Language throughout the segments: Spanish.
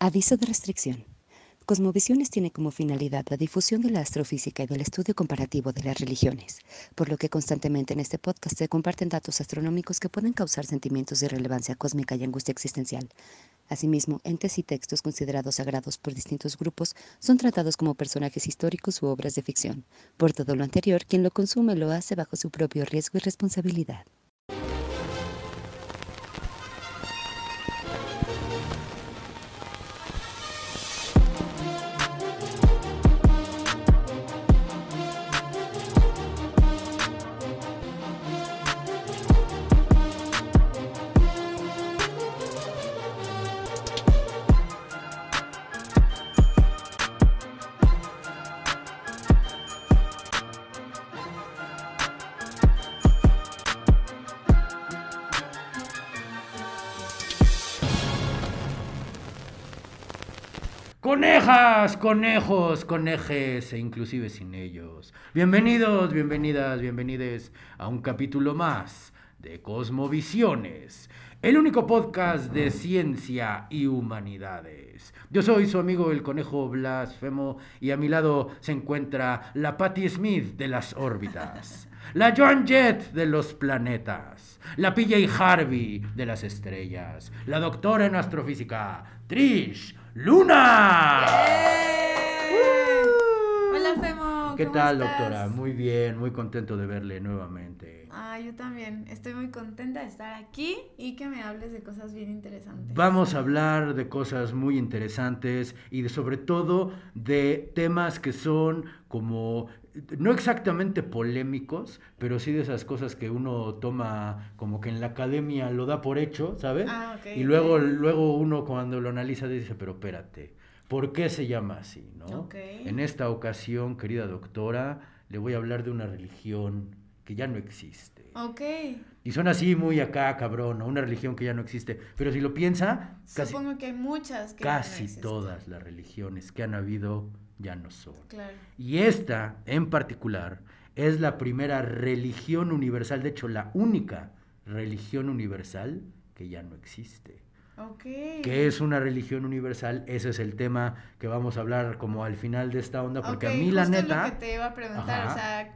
Aviso de restricción. Cosmovisiones tiene como finalidad la difusión de la astrofísica y del estudio comparativo de las religiones, por lo que constantemente en este podcast se comparten datos astronómicos que pueden causar sentimientos de relevancia cósmica y angustia existencial. Asimismo, entes y textos considerados sagrados por distintos grupos son tratados como personajes históricos u obras de ficción. Por todo lo anterior, quien lo consume lo hace bajo su propio riesgo y responsabilidad. Conejas, conejos, conejes e inclusive sin ellos. Bienvenidos, bienvenidas, bienvenides a un capítulo más de Cosmovisiones, el único podcast de ciencia y humanidades. Yo soy su amigo el conejo blasfemo y a mi lado se encuentra la Patti Smith de las órbitas, la Joan Jett de los planetas, la PJ Harvey de las estrellas, la doctora en astrofísica, Trish Luna. Hola Femo, ¿Qué ¿cómo tal, estás? doctora? Muy bien, muy contento de verle nuevamente. Yo también, estoy muy contenta de estar aquí y que me hables de cosas bien interesantes. Vamos a hablar de cosas muy interesantes y sobre todo de temas que son como, no exactamente polémicos, pero sí de esas cosas que uno toma como que en la academia lo da por hecho, ¿sabes? Ok. Y luego uno cuando lo analiza dice, pero espérate, ¿por qué se llama así, no? Ok. En esta ocasión, querida doctora, le voy a hablar de una religión que ya no existe. Ok. Y son así muy acá, cabrón, ¿no? Una religión que ya no existe. Pero si lo piensa, Supongo que hay muchas que ya no casi existen. todas las religiones que han habido ya no son. Claro. Y esta, en particular, es la primera religión universal, de hecho, la única religión universal que ya no existe. Ok. ¿Qué es una religión universal? Ese es el tema que vamos a hablar como al final de esta onda, porque Ok, a mí la justo neta... lo que te iba a preguntar, Ajá.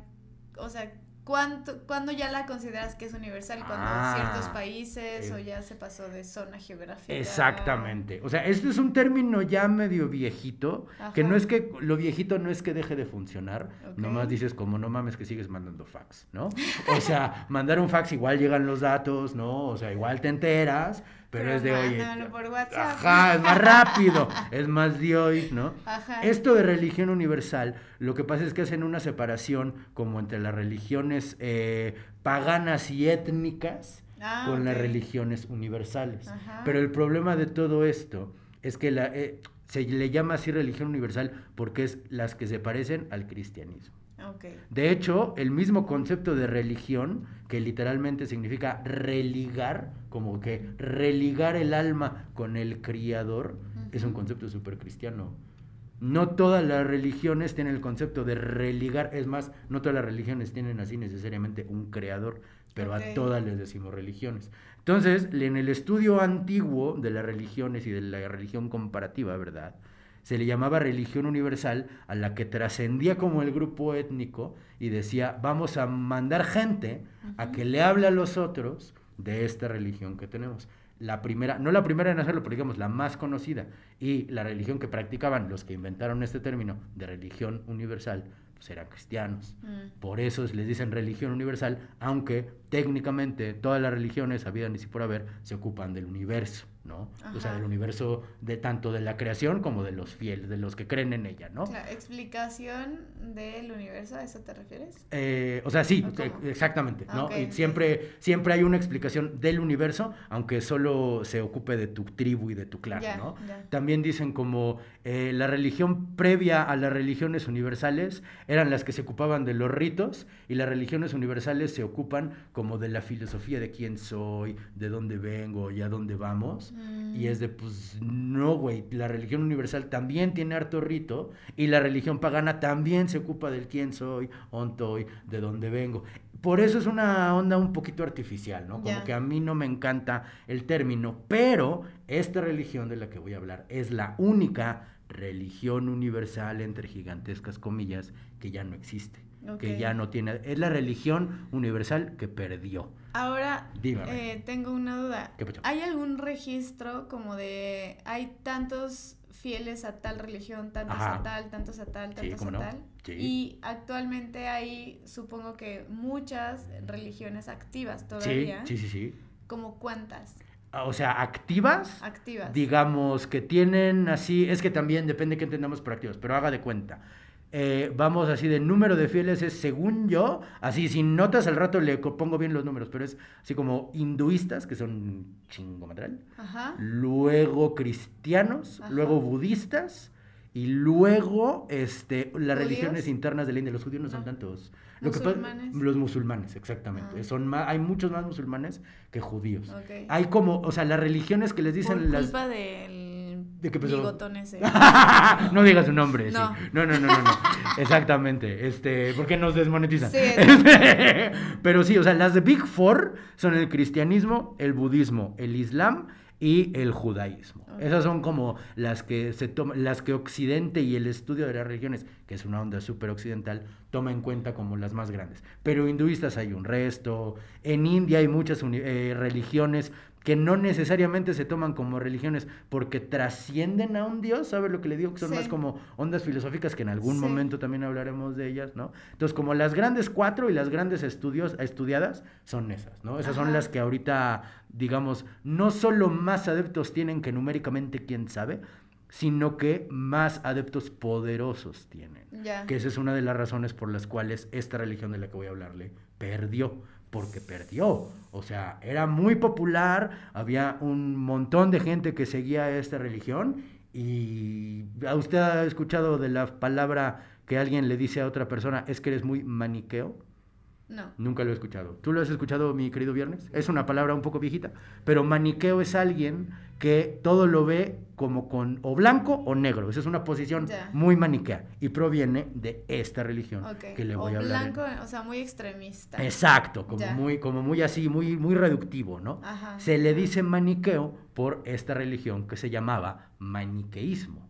o sea, ¿cuándo ya la consideras que es universal? ¿Cuando ciertos países o ya se pasó de zona geográfica? Exactamente. O sea, este es un término ya medio viejito, Ajá. que no es que lo viejito no es que deje de funcionar, Ok. nomás dices como no mames que sigues mandando fax, ¿no? O sea, mandar un fax igual llegan los datos, ¿no? O sea, igual te enteras, pero es de oye. Mándalo por WhatsApp. Ajá, es más rápido, es más de hoy, ¿no? Ajá. Esto de religión universal, lo que pasa es que hacen una separación como entre las religiones paganas y étnicas con las Ok. religiones universales. Ajá. Pero el problema de todo esto es que se le llama así religión universal porque es las que se parecen al cristianismo. Ok. De hecho, el mismo concepto de religión, que literalmente significa religar, como que religar el alma con el Criador, es un concepto súper cristiano. No todas las religiones tienen el concepto de religar, es más, no todas las religiones tienen así necesariamente un creador, pero Ok. a todas les decimos religiones. Entonces, en el estudio antiguo de las religiones y de la religión comparativa, ¿verdad?, se le llamaba religión universal a la que trascendía como el grupo étnico y decía, vamos a mandar gente a que le hable a los otros de esta religión que tenemos. La primera, no la primera en hacerlo, pero digamos la más conocida, y la religión que practicaban los que inventaron este término de religión universal, pues eran cristianos. Por eso les dicen religión universal, aunque técnicamente todas las religiones, habidas y por haber, se ocupan del universo, ¿no? Ajá. O sea, del universo de tanto de la creación como de los fieles, de los que creen en ella, ¿no? Claro, explicación del universo, ¿a eso te refieres? O sea, sí, ¿O cómo? exactamente, ¿no? Ok, Y ok. siempre hay una explicación del universo, aunque solo se ocupe de tu tribu y de tu clan, Ya, ¿no? ya. También dicen como la religión previa a las religiones universales eran las que se ocupaban de los ritos y las religiones universales se ocupan como de la filosofía de quién soy, de dónde vengo y a dónde vamos. Y es de, pues, no, güey, la religión universal también tiene harto rito y la religión pagana también se ocupa del quién soy, ontoy, de dónde vengo. por eso es una onda un poquito artificial, ¿no? Como Ya. que a mí no me encanta el término, pero esta religión de la que voy a hablar es la única religión universal, entre gigantescas comillas, que ya no existe, que Ok. ya no tiene, es la religión universal que perdió. Ahora, Dígame. tengo una duda. ¿Qué pasó? ¿Hay algún registro como de, hay tantos fieles a tal religión, tantos Ajá. a tal, tantos a tal, Sí, tantos ¿cómo a no? tal? Sí. Y actualmente hay, supongo que muchas religiones activas Sí, todavía. sí, sí, sí. ¿Como cuántas O sea, activas, activas? digamos que tienen así, es que también depende qué entendamos por activos, pero haga de cuenta. Vamos así de número de fieles es según yo, así sin notas al rato le pongo bien los números, pero es así como hinduistas, que son chingomatral, Ajá. luego cristianos, Ajá. luego budistas y luego las ¿Judíos? religiones internas de la India. Los judíos no son No. tantos. ¿Musulmanes? Los musulmanes, exactamente. Ah. Son más, hay muchos más musulmanes que judíos. Ok. Hay como, o sea, las religiones que les dicen Por las... culpa del ¿De qué pasó? bigotón ese. No digas su nombre. No. Sí. No. Exactamente. Porque nos desmonetizan. Sí, Pero sí, o sea, las de Big Four son el cristianismo, el budismo, el islam y el judaísmo. Ok. Esas son como las que se toman, las que Occidente y el estudio de las religiones, que es una onda súper occidental, toma en cuenta como las más grandes. Pero hinduistas hay un resto, en India hay muchas religiones que no necesariamente se toman como religiones porque trascienden a un dios, ¿sabes lo que le digo? Que son Sí. más como ondas filosóficas, que en algún Sí. momento también hablaremos de ellas, ¿no? Entonces, como las grandes 4 y las grandes estudiadas son esas, ¿no? Esas son Ajá. las que ahorita, digamos, no solo más adeptos tienen que numéricamente, quién sabe, sino que más adeptos poderosos tienen. Ya. Que esa es una de las razones por las cuales esta religión de la que voy a hablarle perdió. Porque perdió, o sea, era muy popular, había un montón de gente que seguía esta religión y ¿usted ha escuchado de la palabra que alguien le dice a otra persona, es que eres muy maniqueo? No. Nunca lo he escuchado. ¿Tú lo has escuchado, mi querido Viernes? Es una palabra un poco viejita, pero maniqueo es alguien que todo lo ve como con o blanco o negro. Esa es una posición Ya. muy maniquea y proviene de esta religión Ok. que le voy o a hablar. blanco, o sea, muy extremista. Exacto, Ya. como muy así, muy reductivo, ¿no? Ajá. Se le dice maniqueo por esta religión que se llamaba maniqueísmo,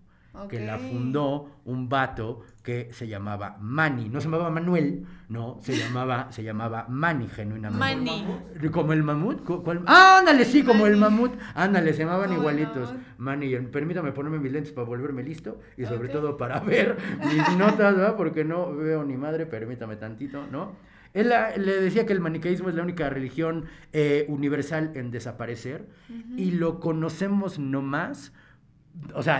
que la Ok. fundó un vato que se llamaba Mani, no se llamaba Manuel, no, se llamaba Mani, genuinamente. Mani. ¿Como el mamut? ¡Ah, ándale, sí, como el Mani. mamut! Ándale, se llamaban Como el igualitos. mamut. Mani, permítame ponerme mis lentes para volverme listo y sobre Ok. todo para ver mis notas, ¿verdad? Porque no veo ni madre, permítame tantito, ¿no? Él le decía que el maniqueísmo es la única religión universal en desaparecer y lo conocemos nomás. O sea,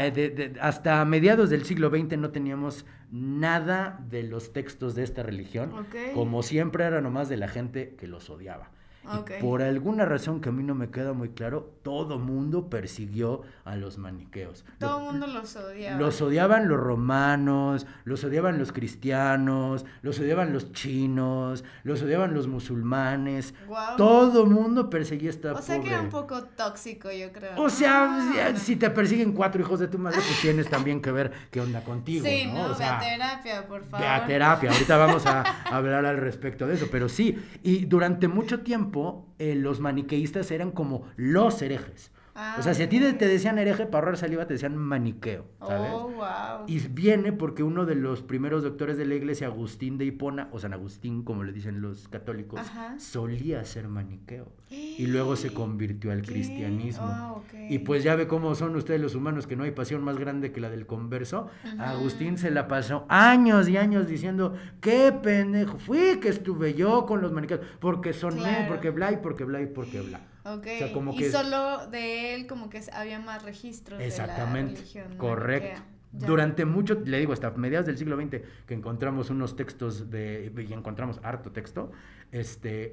hasta mediados del siglo XX no teníamos nada de los textos de esta religión. Ok. Como siempre era nomás de la gente que los odiaba. Ok. Y por alguna razón que a mí no me queda muy claro, todo mundo persiguió a los maniqueos. Todo el mundo los odiaba. Los odiaban los romanos, los odiaban los cristianos, los odiaban los chinos, los odiaban los musulmanes. Guau. Todo mundo perseguía esta O sea que pobre. era un poco tóxico, yo creo. O sea, Ah. si te persiguen 4 hijos de tu madre, pues tienes también que ver qué onda contigo, Sí, ¿no? no, O sea, ve a terapia, por favor. ve a terapia. Ahorita vamos a hablar al respecto de eso, pero sí. Y durante mucho tiempo los maniqueístas eran como los herejes. Ah, O sea, si a ti ok. te decían hereje, para ahorrar saliva te decían maniqueo, ¿sabes? Oh, wow. Y viene porque uno de los primeros doctores de la iglesia, Agustín de Hipona, o San Agustín, como le dicen los católicos, Ajá. solía ser maniqueo. Y luego se convirtió al ¿Qué? cristianismo. Ah, ok. Y pues ya ve cómo son ustedes los humanos, que no hay pasión más grande que la del converso. Ajá. Agustín se la pasó años y años diciendo, qué pendejo, fui que estuve yo con los maniqueos, porque son Claro. porque bla y porque bla y porque bla. Ok, O sea, como y que- solo de él como que había más registros Exactamente, de la religión correcto. maniquea. Ya. Durante mucho, le digo, hasta mediados del siglo XX, que encontramos unos textos y encontramos harto texto,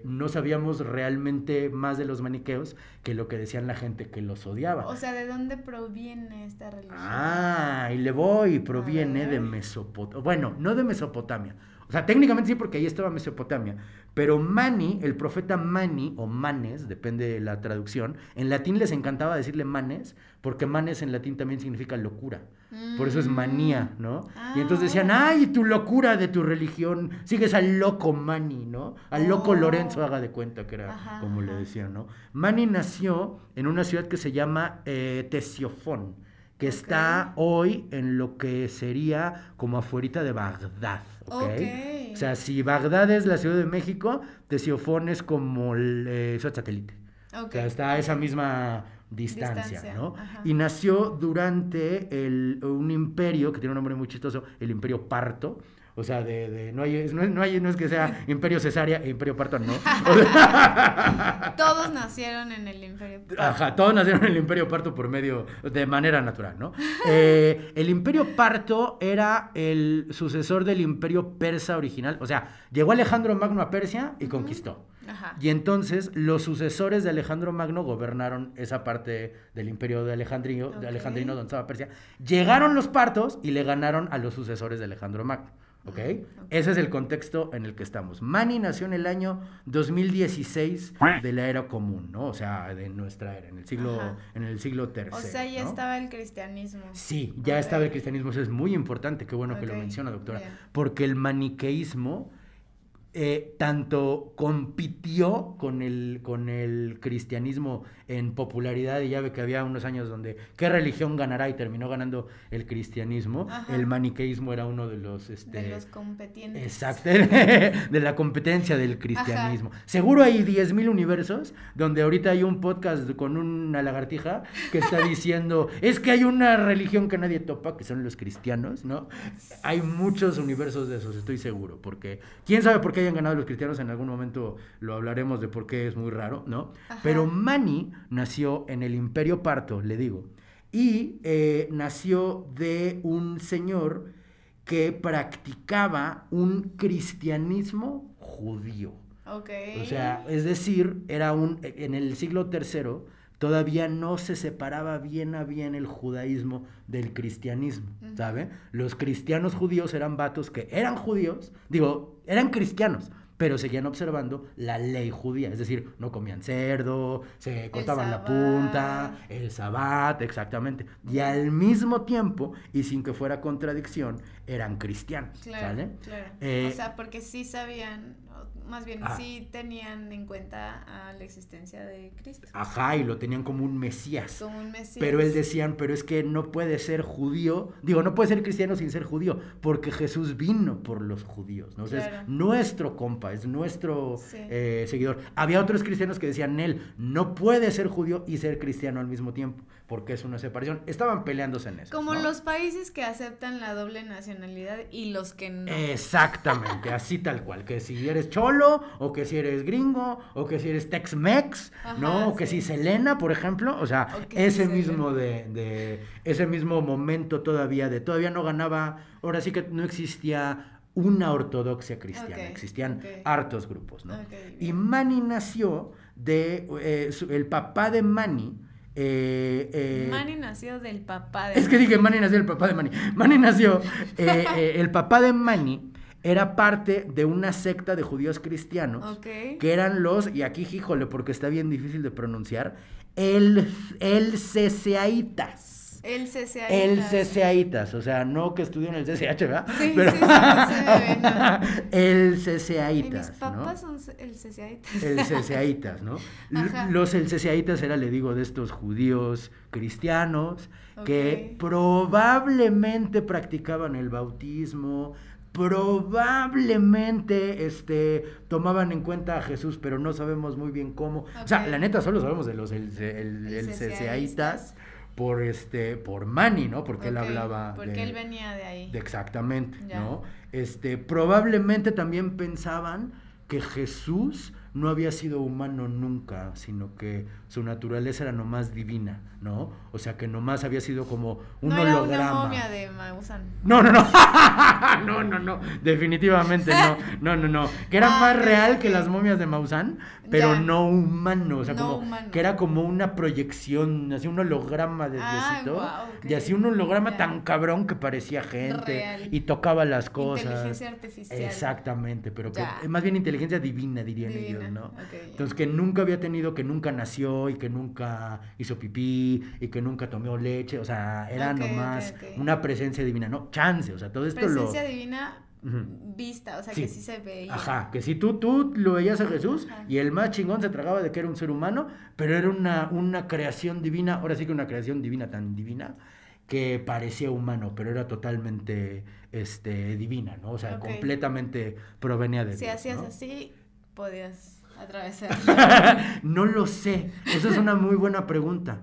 no sabíamos realmente más de los maniqueos que lo que decían la gente que los odiaba. O sea, ¿de dónde proviene esta religión? Ah, y le voy, proviene A de ver. Mesopotamia. Bueno, no de Mesopotamia. O sea, técnicamente sí, porque ahí estaba Mesopotamia. Pero Mani, el profeta Mani, o Manes, depende de la traducción, en latín les encantaba decirle Manes, porque Manes en latín también significa locura. Por eso es manía, ¿no? Y entonces decían, ay, tu locura de tu religión, sigues al loco Mani, ¿no? Al loco Lorenzo, haga de cuenta que era como le decían, ¿no? Mani nació en una ciudad que se llama Ctesiofón, que está hoy en lo que sería como afuerita de Bagdad, ¿ok? O sea, si Bagdad es la Ciudad de México, Ctesiofón es como su satélite. O sea, está a esa misma distancia, ¿no? Ajá. Y nació durante un imperio que tiene un nombre muy chistoso, el Imperio Parto. O sea, no es que sea Imperio Cesarea e Imperio Parto, no. Todos nacieron en el Imperio Parto. Ajá, todos nacieron en el Imperio Parto de manera natural, ¿no? El Imperio Parto era el sucesor del Imperio Persa original. O sea, llegó Alejandro Magno a Persia y conquistó. Ajá. Y entonces los sucesores de Alejandro Magno gobernaron esa parte del Imperio de Alejandrino, donde estaba Persia. Llegaron los partos y le ganaron a los sucesores de Alejandro Magno. ¿Okay? Ese es el contexto en el que estamos. Mani nació en el año 2016 de la era común, ¿no? O sea, de nuestra era, en el siglo III. O sea, ya estaba el cristianismo. Sí, ya estaba el cristianismo. Eso es muy importante. Qué bueno que lo menciona, doctora. Bien. Porque el maniqueísmo tanto compitió con el cristianismo en popularidad, y ya ve que había unos años donde ¿qué religión ganará? Y terminó ganando el cristianismo. Ajá. El maniqueísmo era uno de los de los competientes. Exacto, de la competencia del cristianismo. Ajá. Seguro hay 10,000 universos donde ahorita hay un podcast con una lagartija que está diciendo es que hay una religión que nadie topa, que son los cristianos, ¿no? Hay muchos universos de esos, estoy seguro, porque quién sabe por qué hayan ganado los cristianos. En algún momento lo hablaremos de por qué es muy raro, ¿no? Ajá. Pero Mani nació en el Imperio Parto, le digo, y nació de un señor que practicaba un cristianismo judío. Okay. O sea, es decir, en el siglo III todavía no se separaba bien a bien el judaísmo del cristianismo, ¿sabe? Los cristianos judíos eran vatos que eran judíos, eran cristianos, pero seguían observando la ley judía, es decir, no comían cerdo, se cortaban la punta, el sabbat, exactamente, y al mismo tiempo, y sin que fuera contradicción, eran cristianos, claro, ¿sale? Claro, o sea, porque sí sabían, más bien sí tenían en cuenta la existencia de Cristo. Ajá, y lo tenían como un Mesías. Como un Mesías. Pero él decían, pero es que no puede ser judío, no puede ser cristiano sin ser judío, porque Jesús vino por los judíos, ¿no? Claro. O sea, es nuestro compa, es nuestro seguidor. Había otros cristianos que decían, él no puede ser judío y ser cristiano al mismo tiempo, porque es una separación. Estaban peleándose en eso. Como ¿no? Los países que aceptan la doble nacionalidad y los que no. Exactamente, así tal cual, que si eres cholo, o que si eres gringo, o que si eres Tex-Mex, ¿no? O que si Selena, por ejemplo, o sea, ese mismo ese mismo momento todavía no ganaba, ahora sí que no existía una ortodoxia cristiana, existían hartos grupos, ¿no? Y Mani nació el papá de Mani. Mani nació del papá de Mani. Es que dije Mani nació del papá de Mani. Mani nació, el papá de Mani era parte de una secta de judíos cristianos, que eran y aquí, híjole, porque está bien difícil de pronunciar, el ceseaitas. El ceseaitas, o sea, no que estudió en el CCH, ¿verdad? Sí, pero... sí, no. El ceseaitas, mis papás son el ceseaitas. El ceseaitas, ¿no? Los ceseaitas era, le digo, de estos judíos cristianos que probablemente practicaban el bautismo, probablemente tomaban en cuenta a Jesús, pero no sabemos muy bien cómo. O sea, la neta solo sabemos de los ceseaitas por Mani, ¿no? Porque él hablaba porque él venía de ahí. Exactamente, ya. ¿No? Probablemente también pensaban que Jesús no había sido humano nunca, sino que su naturaleza era nomás divina, ¿no? O sea, que nomás había sido como un holograma. No era una momia de Maussan. No. No, definitivamente no. Que era más real que las momias de Maussan, pero no humano, o sea, no como humano. que era como una proyección, así un holograma de Diosito, okay. y así un holograma tan cabrón que parecía gente real. Y tocaba las cosas. Inteligencia artificial. Exactamente, pero que más bien inteligencia divina, dirían ellos, ¿no? Okay, entonces que nunca había tenido, que nunca nació y que nunca hizo pipí y que nunca tomó leche, o sea, era nomás una presencia divina, no, chance, o sea, todo esto presencia divina vista, o sea, que sí se veía. Ajá, que si tú lo veías a Jesús y el más chingón se tragaba de que era un ser humano, pero era una creación divina, ahora sí que una creación divina, tan divina, que parecía humano, pero era totalmente divina, ¿no? O sea, completamente provenía de Dios. Si hacías ¿no? así, podías atravesar. No lo sé, esa es una muy buena pregunta.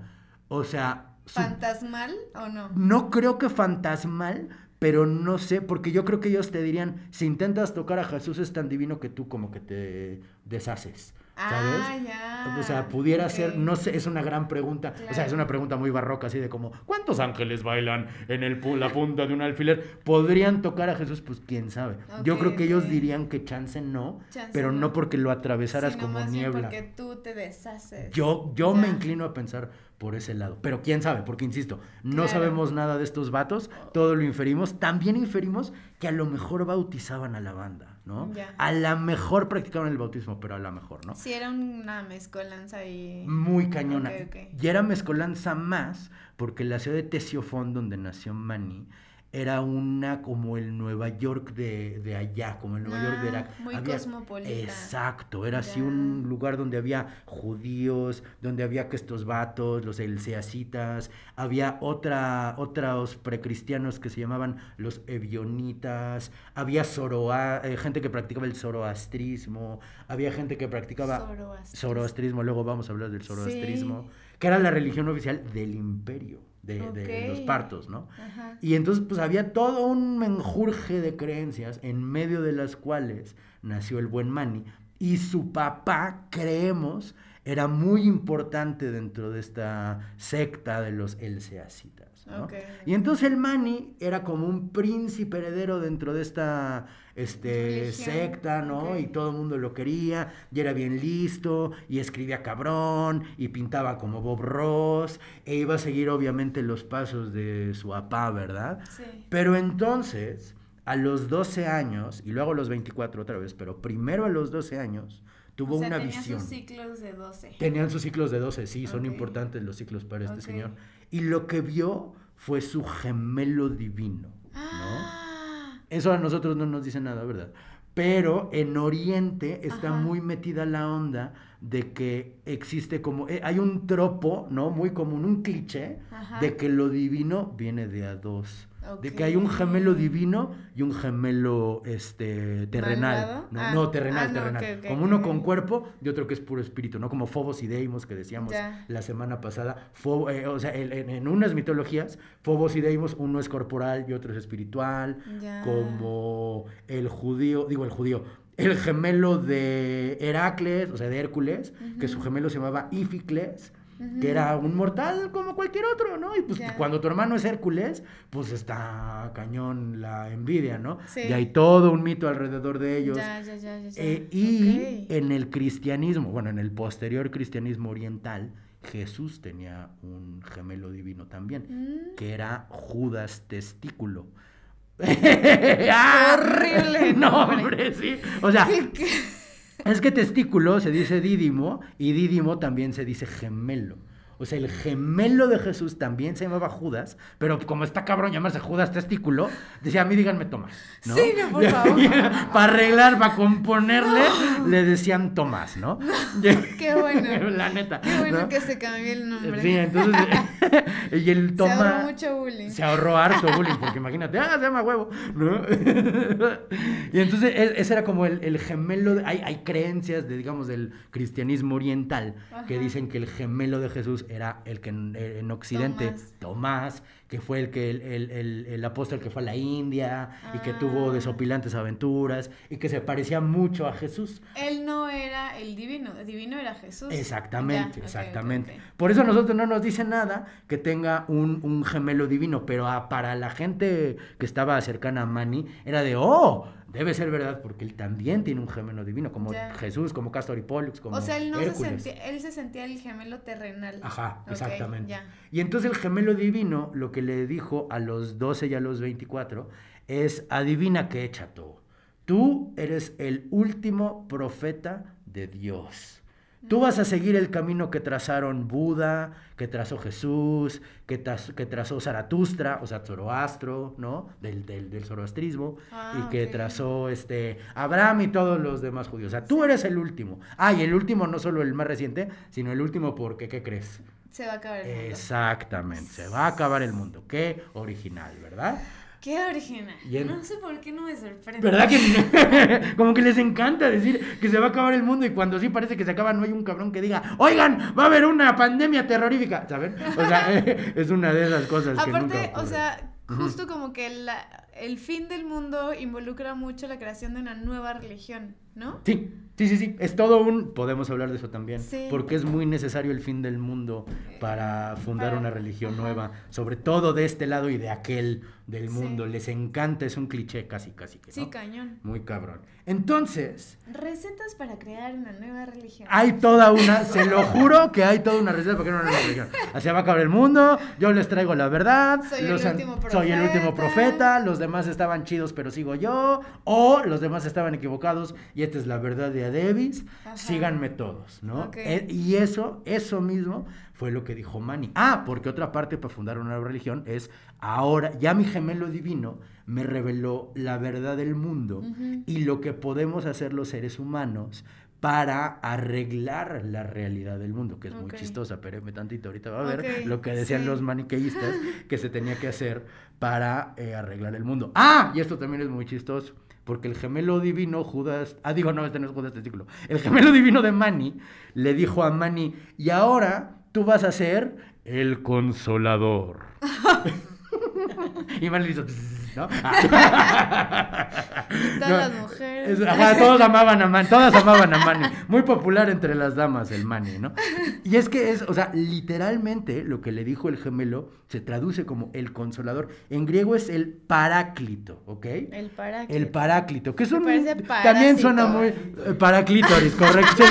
O sea... ¿Fantasmal o no? No creo que fantasmal, pero no sé, porque yo creo que ellos te dirían, si intentas tocar a Jesús es tan divino que tú como que te deshaces, ¿sabes? Ya. O sea, pudiera ser, no sé, es una gran pregunta, claro. O sea, es una pregunta muy barroca, así de como, ¿cuántos ángeles bailan en la punta de un alfiler? ¿Podrían tocar a Jesús? Pues quién sabe. Yo creo que ellos dirían que chance no, pero no porque lo atravesaras sino como más niebla. Bien porque tú te deshaces. Yo me inclino a pensar por ese lado, pero quién sabe, porque insisto, no sabemos nada de estos vatos, todo lo inferimos, también inferimos que a lo mejor bautizaban a la banda, ¿no? A lo mejor practicaban el bautismo, pero a lo mejor, ¿no? Sí, era una mezcolanza y... Muy cañona. Y era mezcolanza más, porque la ciudad de Ctesiofón, donde nació Mani, era una como el Nueva York de allá, como el Nueva York de Irak. Muy cosmopolita. Exacto, era así un lugar donde había judíos, donde había que estos vatos, los elseacitas, había otros precristianos que se llamaban los ebionitas, había gente que practicaba el zoroastrismo, había gente que practicaba zoroastrismo, luego vamos a hablar del zoroastrismo, que era la religión oficial del imperio. De los partos, ¿no? Ajá. Y entonces pues había todo un menjurje de creencias en medio de las cuales nació el buen Mani y su papá, creemos, era muy importante dentro de esta secta de los elseacitas, ¿no? Y entonces el Mani era como un príncipe heredero dentro de esta secta, ¿no? Y todo el mundo lo quería, y era bien listo, y escribía cabrón, y pintaba como Bob Ross, e iba a seguir obviamente los pasos de su papá, ¿verdad? Sí. Pero entonces, a los 12 años, y luego a los 24 otra vez, pero primero a los 12 años, tuvo una visión. Tenían sus ciclos de 12. Tenían sus ciclos de 12, sí, son importantes los ciclos para este señor. Y lo que vio fue su gemelo divino, ¿no? Eso a nosotros no nos dice nada, ¿verdad? Pero en Oriente está muy metida la onda de que existe como... hay un tropo, ¿no? Muy común, un cliché de que lo divino viene de a dos. De que hay un gemelo divino y un gemelo terrenal. No, terrenal. Como uno con cuerpo y otro que es puro espíritu, ¿no? Como Phobos y Deimos que decíamos la semana pasada. O sea, en unas mitologías, Phobos y Deimos, uno es corporal y otro es espiritual. Como el gemelo de Heracles, o sea, de Hércules, que su gemelo se llamaba Íficles, que era un mortal como cualquier otro, ¿no? Y pues cuando tu hermano es Hércules, pues está cañón la envidia, ¿no? Sí. Y hay todo un mito alrededor de ellos. Y en el cristianismo, bueno, en el posterior cristianismo oriental, Jesús tenía un gemelo divino también, que era Judas Testículo. Horrible nombre, sí. O sea, es que testículo se dice dídimo y dídimo también se dice gemelo. O sea, el gemelo de Jesús también se llamaba Judas, pero como está cabrón llamarse Judas Testículo, decía, a mí díganme Tomás, ¿no? Sí, no, por favor. Para arreglar, para componerle, le decían Tomás, ¿no? Qué bueno. La neta. Qué bueno, ¿no? que se cambió el nombre. Sí, entonces, y el Tomás... Se ahorró mucho bullying. Se ahorró harto bullying, porque imagínate, se llama huevo, ¿no? Y entonces, ese era como el gemelo, hay creencias digamos, del cristianismo oriental, que dicen que el gemelo de Jesús era el que en Occidente, Tomás, que fue el apóstol que fue a la India y que tuvo desopilantes aventuras y que se parecía mucho a Jesús. Él no era era el divino era Jesús. Exactamente, Ya, exactamente. ok. Por eso a nosotros no nos dice nada que tenga un gemelo divino, pero para la gente que estaba cercana a Manny, era de, debe ser verdad, porque él también tiene un gemelo divino, como Ya. Jesús, como Castor y Pollux, como O sea, Hércules. él se sentía el gemelo terrenal. Ajá, Ok, exactamente. ya. Y entonces el gemelo divino lo que le dijo a los 12 y a los 24 es, adivina qué, chato, tú eres el último profeta de Dios. Tú vas a seguir el camino que trazaron Buda, que trazó Jesús, que trazó Zaratustra, o sea, Zoroastro, ¿no? Del zoroastrismo, y que Ok. trazó Abraham y todos los demás judíos. O sea, tú eres el último. Y el último no solo el más reciente, sino el último porque, ¿qué crees? Se va a acabar el mundo. Exactamente, se va a acabar el mundo. Qué original, ¿verdad? Qué original. Y No sé por qué no me sorprende. ¿Verdad que como que les encanta decir que se va a acabar el mundo y cuando sí parece que se acaba no hay un cabrón que diga, oigan, va a haber una pandemia terrorífica, ¿saben? O sea, es una de esas cosas que nunca Aparte, o ocurre. sea, justo como que el fin del mundo involucra mucho la creación de una nueva religión, ¿no? Sí, es todo podemos hablar de eso también, Sí. porque es muy necesario el fin del mundo para fundar una religión ajá. nueva, sobre todo de este lado y de aquel del mundo, Sí. les encanta, es un cliché casi que, ¿no? Sí, cañón. Muy cabrón. Entonces, Recetas para crear una nueva religión. hay toda una, se lo juro que hay toda una receta para crear una nueva religión. Así va a acabar el mundo, yo les traigo la verdad, Soy el último soy el último profeta. profeta, los demás estaban chidos pero sigo yo, o los demás estaban equivocados y esta es la verdad de Adebis, Ajá. síganme todos, ¿no? Ok. Y eso mismo fue lo que dijo Manny. Porque otra parte para fundar una nueva religión es, ahora ya mi gemelo divino me reveló la verdad del mundo y lo que podemos hacer los seres humanos para arreglar la realidad del mundo, que es muy Ok. chistosa, espérenme tantito, ahorita va a ver Ok, lo que decían sí. los maniqueístas que se tenía que hacer para arreglar el mundo. Y esto también es muy chistoso, porque el gemelo divino Judas, no, este no es Judas Testículo, el gemelo divino de Manny le dijo a Manny, y ahora tú vas a ser el consolador. Y Manny le hizo, ¿no? Y todas las mujeres. Todas amaban a Manny. Muy popular entre las damas el Manny, ¿no? Y es que o sea, literalmente lo que le dijo el gemelo se traduce como el consolador. En griego es el paráclito, ¿ok? El paráclito, que es Me parece también suena parásito. muy paraclítoris, correcto.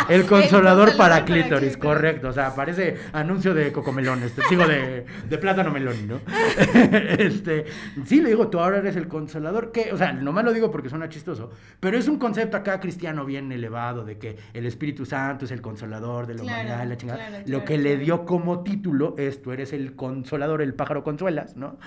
El consolador consolador paraclítoris, paraclítoris. correcto. O sea, parece anuncio de cocomelón, digo de plátano melón, ¿no? Sí, le digo, tú ahora eres el consolador, que, o sea, nomás lo digo porque suena chistoso, pero es un concepto acá cristiano bien elevado de que el Espíritu Santo es el consolador de la humanidad, la chingada. claro, Lo que le dio como título es, tú eres el consolador, el pájaro consuelas, ¿no?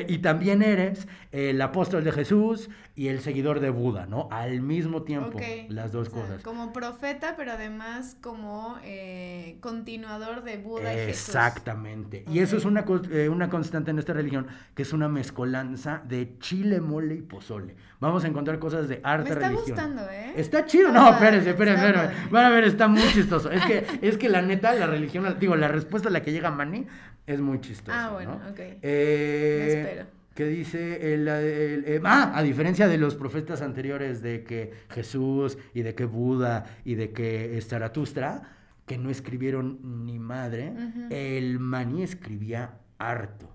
Y también eres el apóstol de Jesús y el seguidor de Buda, ¿no? Al mismo tiempo, Ok. las dos O sea, cosas. como profeta, pero además como continuador de Buda y Jesús. Exactamente. Ok. Y eso es una constante en esta religión, que es una mezcolanza de chile, mole y pozole. Vamos a encontrar cosas de arte, Me está religión. gustando, ¿eh? Está chido. Está No, padre, espérense. está padre. Van a ver, está muy chistoso. Es que la neta, la religión, la respuesta a la que llega Manny es muy chistosa. Bueno, ¿no? ok. Me espero. ¿Qué dice? A diferencia de los profetas anteriores de que Jesús y de que Buda y de que Zaratustra, que no escribieron ni madre, el Manny escribía harto.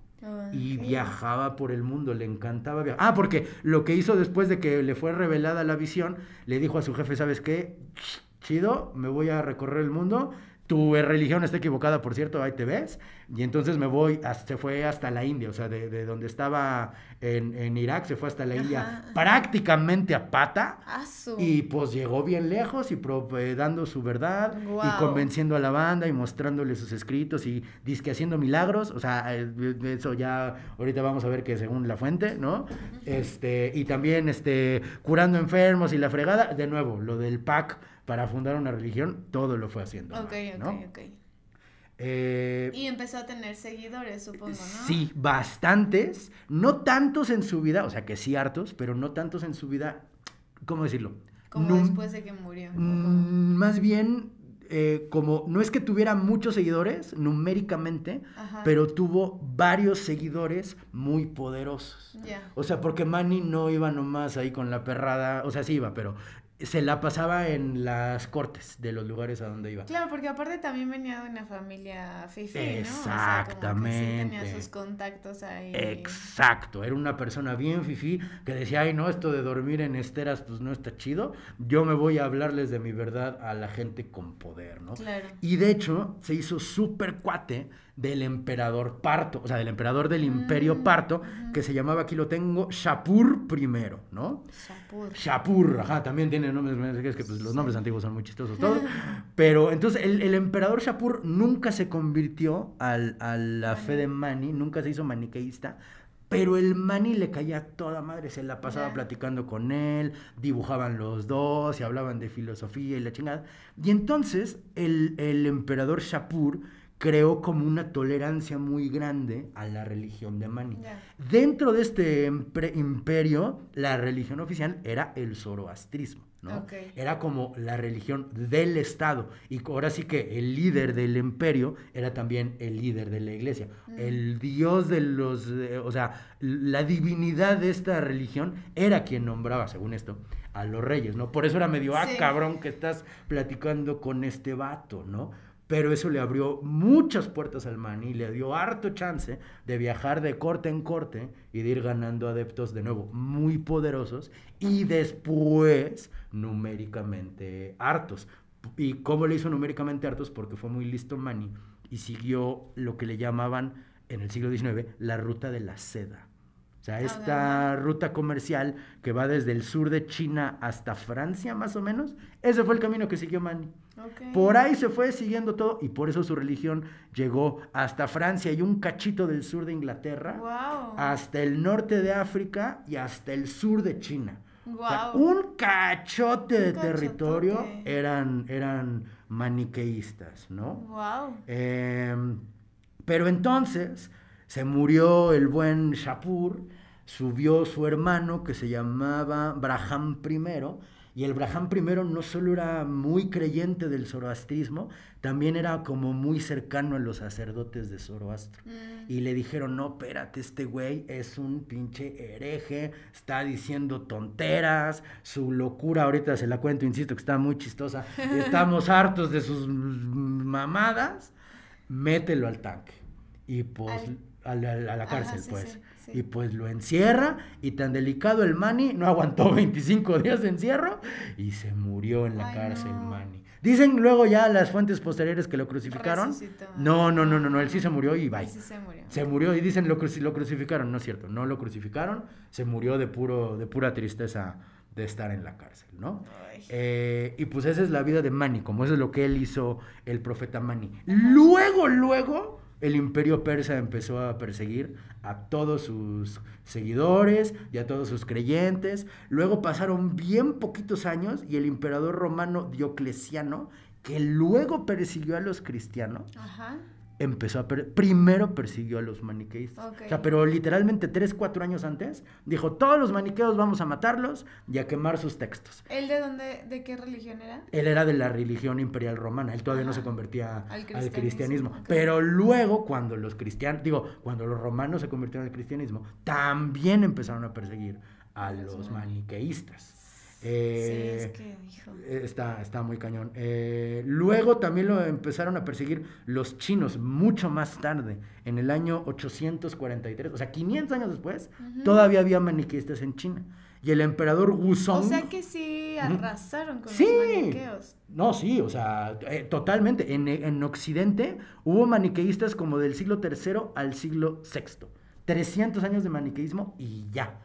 Y viajaba por el mundo, le encantaba viajar. Porque lo que hizo después de que le fue revelada la visión, le dijo a su jefe, ¿sabes qué? Chido, me voy a recorrer el mundo. Tu religión está equivocada, por cierto, ahí te ves. Y entonces se fue hasta la India, o sea, de donde estaba en Irak, se fue hasta la India prácticamente a pata. Y pues llegó bien lejos y dando su verdad y convenciendo a la banda y mostrándole sus escritos y dizque haciendo milagros. O sea, eso ya ahorita vamos a ver que según la fuente, ¿no? Y también curando enfermos y la fregada. De nuevo, lo del PAC para fundar una religión, todo lo fue haciendo. Ok. Y empezó a tener seguidores, supongo, ¿no? Sí, bastantes, no tantos en su vida, o sea que sí hartos, pero no tantos en su vida, ¿cómo decirlo? Como después de que murió. Más bien, como no es que tuviera muchos seguidores numéricamente, pero tuvo varios seguidores muy poderosos. Ya. O sea, porque Manny no iba nomás ahí con la perrada, o sea, sí iba, pero se la pasaba en las cortes de los lugares a donde iba. Claro, porque aparte también venía de una familia fifí, ¿no? Exactamente. O sea, como que sí tenía sus contactos ahí. Exacto, era una persona bien fifí que decía, ay no, esto de dormir en esteras pues no está chido, yo me voy a hablarles de mi verdad a la gente con poder, ¿no? Claro. Y de hecho se hizo súper cuate del emperador Parto, o sea, del emperador del imperio Parto, que se llamaba, aquí lo tengo, Shapur I, ¿no? Shapur, ajá, también tiene nombres, es que pues, los nombres antiguos son muy chistosos todos, pero entonces el emperador Shapur nunca se convirtió a la fe de Mani, nunca se hizo maniqueísta, pero el Mani le caía a toda madre, se la pasaba platicando con él, dibujaban los dos y hablaban de filosofía y la chingada. Y entonces el emperador Shapur creó como una tolerancia muy grande a la religión de Mani. Dentro de este imperio, la religión oficial era el zoroastrismo, ¿no? Era como la religión del Estado. Y ahora sí que el líder del imperio era también el líder de la iglesia. El dios de los... o sea, la divinidad de esta religión era quien nombraba, según esto, a los reyes, ¿no? Por eso era medio, cabrón, que estás platicando con este vato, ¿no? Pero eso le abrió muchas puertas al Mani, le dio harto chance de viajar de corte en corte y de ir ganando adeptos de nuevo muy poderosos y después numéricamente hartos. ¿Y cómo le hizo numéricamente hartos? Porque fue muy listo Mani y siguió lo que le llamaban en el siglo XIX la ruta de la seda. O sea, esta ruta comercial que va desde el sur de China hasta Francia, más o menos, ese fue el camino que siguió Mani. Por ahí se fue siguiendo todo y por eso su religión llegó hasta Francia y un cachito del sur de Inglaterra, hasta el norte de África y hasta el sur de China. O sea, un cachote de territorio eran maniqueístas, ¿no? Pero entonces se murió el buen Shapur, subió su hermano que se llamaba Braham I, y el Braham I no solo era muy creyente del zoroastrismo, también era como muy cercano a los sacerdotes de Zoroastro. Y le dijeron, no, espérate, este güey es un pinche hereje, está diciendo tonteras, su locura, ahorita se la cuento, insisto que está muy chistosa, estamos hartos de sus mamadas, mételo al tanque. Y pues... A la cárcel, pues. Sí. Y pues lo encierra, y tan delicado el Mani, no aguantó 25 días de encierro, y se murió en la cárcel, Mani. Dicen luego ya las fuentes posteriores que lo crucificaron. Resucitó. No, él sí se murió y bye. Sí se murió y dicen lo crucificaron, no es cierto, no lo crucificaron, se murió de pura tristeza de estar en la cárcel, ¿no? Y pues esa es la vida de Mani, como eso es lo que él hizo el profeta Mani. Luego... el imperio persa empezó a perseguir a todos sus seguidores y a todos sus creyentes. Luego pasaron bien poquitos años y el emperador romano Diocleciano, que luego persiguió a los cristianos, primero persiguió a los maniqueístas. O sea, pero literalmente 3-4 años antes, dijo, todos los maniqueos vamos a matarlos y a quemar sus textos. ¿Él de qué religión era? Él era de la religión imperial romana, él todavía no se convertía al cristianismo. Pero luego, cuando los romanos se convirtieron al cristianismo, también empezaron a perseguir a los maniqueístas. Sí, es que dijo. Está muy cañón. Luego también lo empezaron a perseguir los chinos mucho más tarde, en el año 843, o sea, 500 años después, todavía había maniqueístas en China. Y el emperador Wuzong... O sea que sí arrasaron con los maniqueos. No, sí, o sea, totalmente. En Occidente hubo maniqueístas como del siglo III al siglo VI. 300 años de maniqueísmo y ya.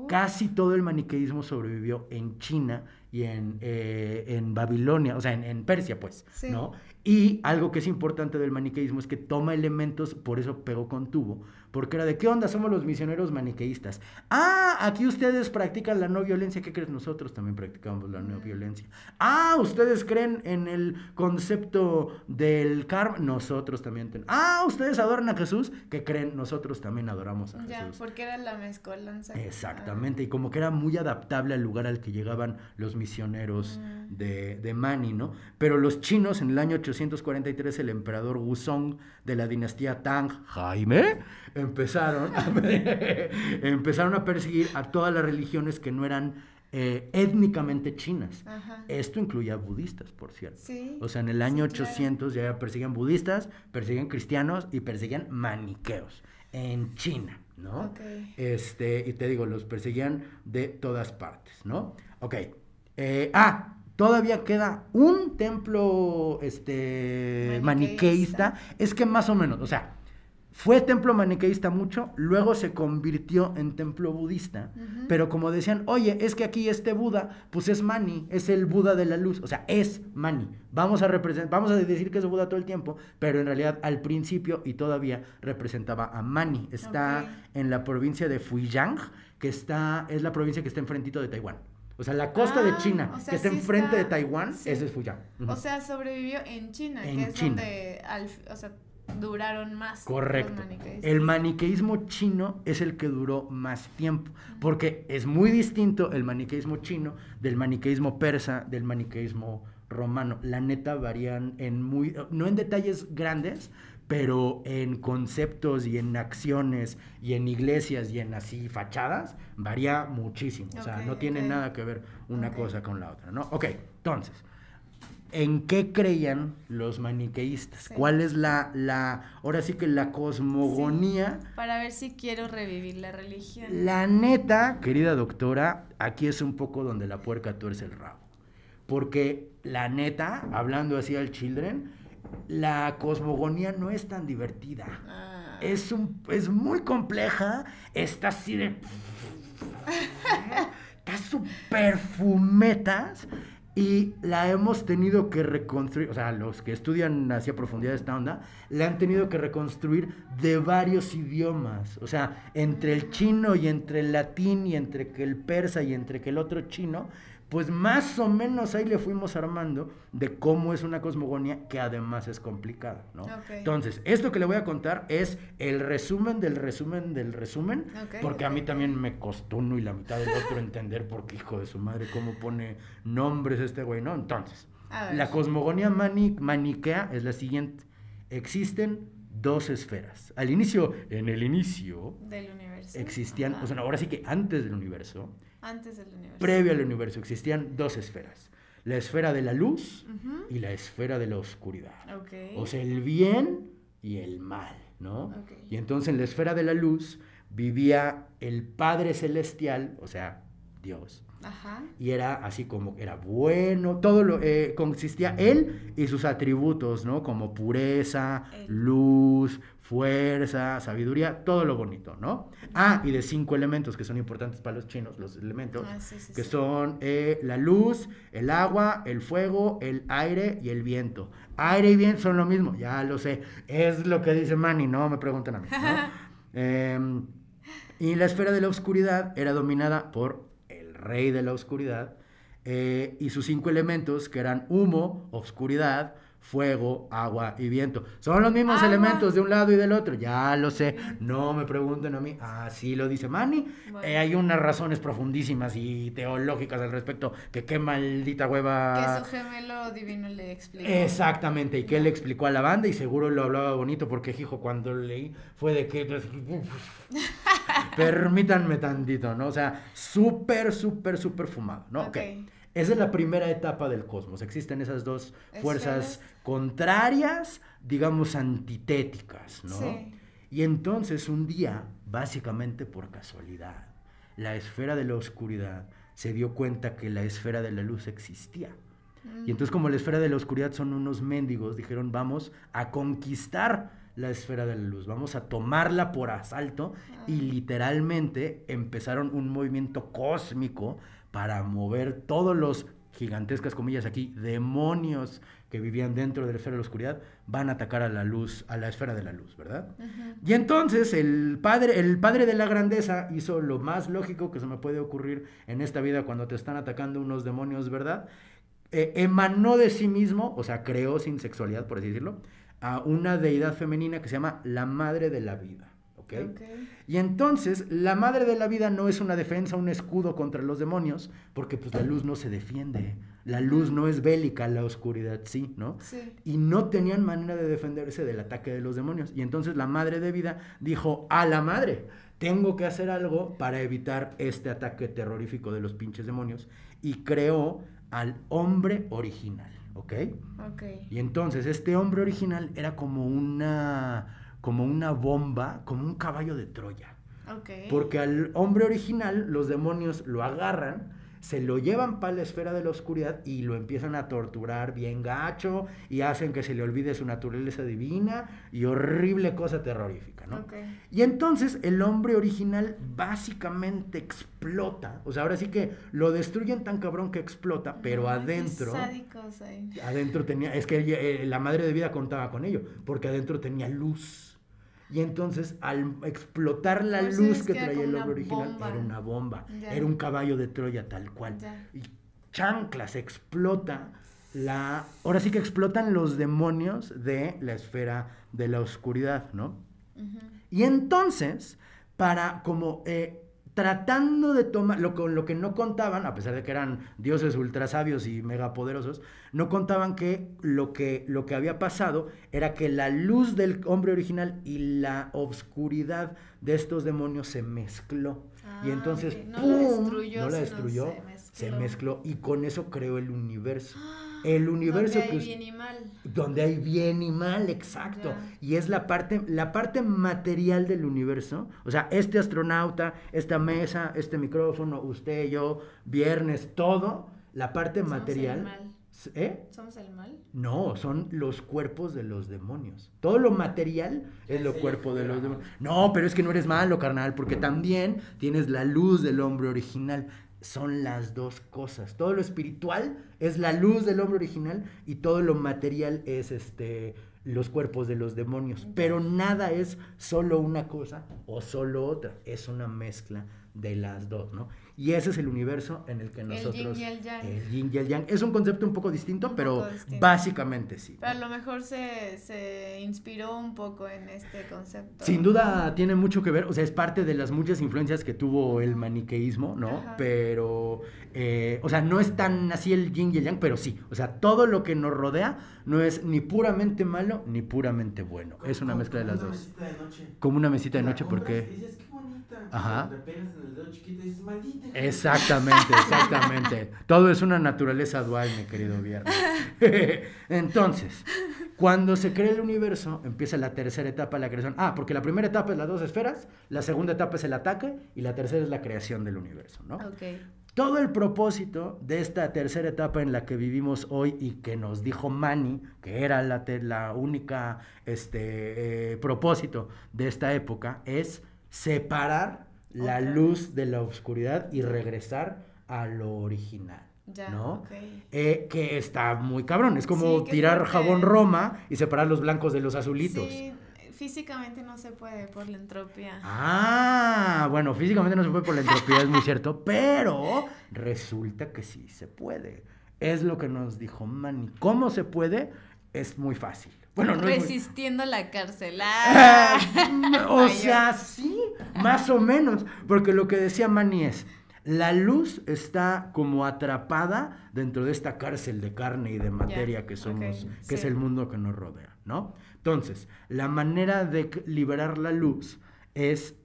Casi todo el maniqueísmo sobrevivió en China y en Babilonia, o sea, en Persia, pues, ¿no? Y algo que es importante del maniqueísmo es que toma elementos, por eso pegó con tubo, porque era de, ¿qué onda? Somos los misioneros maniqueístas. Ah, aquí ustedes practican la no violencia. ¿Qué crees? Nosotros también practicamos la no violencia. Ah, ¿ustedes creen en el concepto del karma? Nosotros también tenemos. Ah, ¿ustedes adoran a Jesús? ¿Qué creen? Nosotros también adoramos a Jesús. Ya, porque era la mezcolanza. Exactamente, y como que era muy adaptable al lugar al que llegaban los misioneros de Mani, ¿no? Pero los chinos, en el año 843, el emperador Wuzong de la dinastía Tang, Jaime, empezaron a perseguir a todas las religiones que no eran étnicamente chinas. Ajá. Esto incluía budistas, por cierto. Sí. O sea, en el año Sí, 800 ya perseguían budistas, perseguían cristianos y perseguían maniqueos en China, ¿no? Ok. Y te digo, los perseguían de todas partes, ¿no? Ok. Todavía queda un templo maniqueísta. Es que más o menos, o sea, fue templo maniqueísta mucho, luego se convirtió en templo budista, pero como decían, oye, es que aquí este Buda, pues es Mani, es el Buda de la luz, o sea, es Mani. Vamos a decir que es Buda todo el tiempo, pero en realidad al principio y todavía representaba a Mani. Está en la provincia de Fujian, es la provincia que está enfrentito de Taiwán. O sea, la costa de China, o sea, que está sí enfrente de Taiwán, ese es Fujian. O sea, sobrevivió en China, que es China. donde, o sea, duraron más. Correcto. El maniqueísmo chino es el que duró más tiempo, porque es muy distinto el maniqueísmo chino del maniqueísmo persa, del maniqueísmo romano. La neta varían no en detalles grandes, pero en conceptos y en acciones y en iglesias y en así fachadas, varía muchísimo. O sea, no tiene nada que ver una cosa con la otra, ¿no? Ok, entonces, ¿en qué creían los maniqueístas? Sí. ¿Cuál es ahora sí que la cosmogonía? Sí, para ver si quiero revivir la religión. La neta, querida doctora, aquí es un poco donde la puerca tuerce el rabo. Porque la neta, hablando así al children, la cosmogonía no es tan divertida. Es muy compleja, está así de... está súper fumetas. Y la hemos tenido que reconstruir, o sea, los que estudian hacia profundidad esta onda, la han tenido que reconstruir de varios idiomas. O sea, entre el chino y entre el latín y entre que el persa y entre que el otro chino, pues más o menos ahí le fuimos armando de cómo es una cosmogonía que además es complicada, ¿no? Okay. Entonces, esto que le voy a contar es el resumen del resumen del resumen, porque a mí también me costó uno y la mitad del otro entender porque, hijo de su madre, cómo pone nombres este güey, ¿no? Entonces, la cosmogonía maniquea es la siguiente. Existen dos esferas. En el inicio del universo existían, o sea, ahora sí que antes del universo, universo. Previo al universo existían dos esferas. La esfera de la luz y la esfera de la oscuridad. Okay. O sea, el bien y el mal, ¿no? Okay. Y entonces en la esfera de la luz vivía el Padre Celestial, o sea, Dios. Ajá. Y era así como, era bueno, consistía él y sus atributos, ¿no? Como pureza, luz, fuerza, sabiduría, todo lo bonito, ¿no? Y de 5 elementos que son importantes para los chinos, los elementos, que son la luz, el agua, el fuego, el aire y el viento. Aire y viento son lo mismo, ya lo sé, es lo que dice Manny, no me pregunten a mí, ¿no? Y la esfera de la oscuridad era dominada por el rey de la oscuridad y sus 5 elementos que eran humo, oscuridad, fuego, agua y viento. Son los mismos elementos de un lado y del otro, ya lo sé, no me pregunten a mí, así lo dice Manny. Bueno. Hay unas razones profundísimas y teológicas al respecto, que qué maldita hueva... Que su gemelo divino le explicó. Exactamente, y que él le explicó a la banda y seguro lo hablaba bonito porque, hijo, cuando leí fue de que... Permítanme tantito, ¿no? O sea, súper fumado, ¿no? Okay. Esa es la primera etapa del cosmos. Existen esas dos fuerzas contrarias, digamos, antitéticas, ¿no? Sí. Y entonces un día, básicamente por casualidad, la esfera de la oscuridad se dio cuenta que la esfera de la luz existía. Y entonces, como la esfera de la oscuridad son unos mendigos, dijeron, vamos a conquistar la esfera de la luz, vamos a tomarla por asalto, y literalmente empezaron un movimiento cósmico para mover todos los, gigantescas comillas aquí, demonios que vivían dentro de la esfera de la oscuridad, van a atacar a la luz, a la esfera de la luz, ¿verdad? Y entonces el padre de la grandeza hizo lo más lógico que se me puede ocurrir en esta vida cuando te están atacando unos demonios, ¿verdad? Emanó de sí mismo, o sea, creó sin sexualidad, por así decirlo, a una deidad femenina que se llama la Madre de la Vida. Okay. Y entonces la Madre de la Vida no es una defensa, un escudo contra los demonios, porque pues la luz no se defiende, la luz no es bélica, la oscuridad sí, ¿no? Sí. Y no tenían manera de defenderse del ataque de los demonios. Y entonces la Madre de Vida dijo, a la madre, tengo que hacer algo para evitar este ataque terrorífico de los pinches demonios, y creó al hombre original, ¿ok? Ok. Y entonces este hombre original era como una bomba, como un caballo de Troya. Ok. Porque al hombre original los demonios lo agarran, se lo llevan para la esfera de la oscuridad y lo empiezan a torturar bien gacho y hacen que se le olvide su naturaleza divina y horrible cosa terrorífica, ¿no? Okay. Y entonces el hombre original básicamente explota, o sea, ahora sí que lo destruyen tan cabrón que explota, pero adentro... Qué sádicos ahí. Adentro tenía, es que la madre de vida contaba con ello, porque adentro tenía luz. Y entonces, al explotar la Pues luz es que que era traía como el hombre una original, bomba. era una bomba. Ya. Era un caballo de Troya tal cual. Ya. Y chanclas, explota la... Ahora sí que explotan los demonios de la esfera de la oscuridad, ¿no? Ujú. Y entonces, para como... tratando de tomar, lo que no contaban, a pesar de que eran dioses ultra sabios y megapoderosos, no contaban que lo que había pasado era que la luz del hombre original y la oscuridad de estos demonios se mezcló. Y entonces, Okay. ¡pum! No la destruyó, se mezcló y con eso creó el universo. ¡Ah! El universo donde hay que bien y mal. donde hay bien y mal, exacto. Ya. Y es la parte material del universo. O sea, este astronauta, esta mesa, este micrófono, usted, yo, viernes, todo, la parte Somos material. el mal. ¿Eh? ¿Somos el mal? No, son los cuerpos de los demonios. Todo lo material es lo cuerpo de los demonios. No, pero es que no eres malo, carnal, porque también tienes la luz del hombre original. Son las dos cosas. Todo lo espiritual es la luz del hombre original y todo lo material es los cuerpos de los demonios. Pero nada es solo una cosa o solo otra. Es una mezcla de las dos, ¿no? Y ese es el universo en el que nosotros... El yin y el yang. El yin y el yang. Es un concepto un poco distinto, pero poco distinto. básicamente sí. Pero a lo mejor se inspiró un poco en este concepto. Sin duda tiene mucho que ver, o sea, es parte de las muchas influencias que tuvo el maniqueísmo, ¿no? Ajá. Pero, o sea, no es tan así el yin y el yang, pero sí. O sea, todo lo que nos rodea no es ni puramente malo ni puramente bueno. Es una mezcla de las dos. Como una mesita de noche. Como una mesita de La noche, compras porque... y dices, qué bonita. Ajá. Te pegas en el dedo chiquito y dices, maldita. Exactamente, exactamente. Todo es una naturaleza dual, mi querido Viernes. Entonces, cuando se crea el universo, empieza la tercera etapa de la creación. Porque la primera etapa es las dos esferas, la segunda etapa es el ataque y la tercera es la creación del universo, ¿no? Ok. Todo el propósito de esta tercera etapa en la que vivimos hoy y que nos dijo Manny, que era la única propósito de esta época, es separar la Otra luz de la oscuridad y regresar a lo original. Ya, ¿no? ok. Que está muy cabrón. Es como Sí, qué tirar fuerte. jabón Roma y separar los blancos de los azulitos. Sí, físicamente no se puede por la entropía. Bueno, físicamente no se puede por la entropía, es muy cierto, pero resulta que sí se puede. Es lo que nos dijo Manny. ¿Cómo se puede? Es muy fácil. Bueno, no Resistiendo la cárcel. o sea, sí, más o menos. Porque lo que decía Manny es, la luz está como atrapada dentro de esta cárcel de carne y de materia que somos, okay, que es sí. el mundo que nos rodea, ¿no? Entonces, la manera de liberar la luz es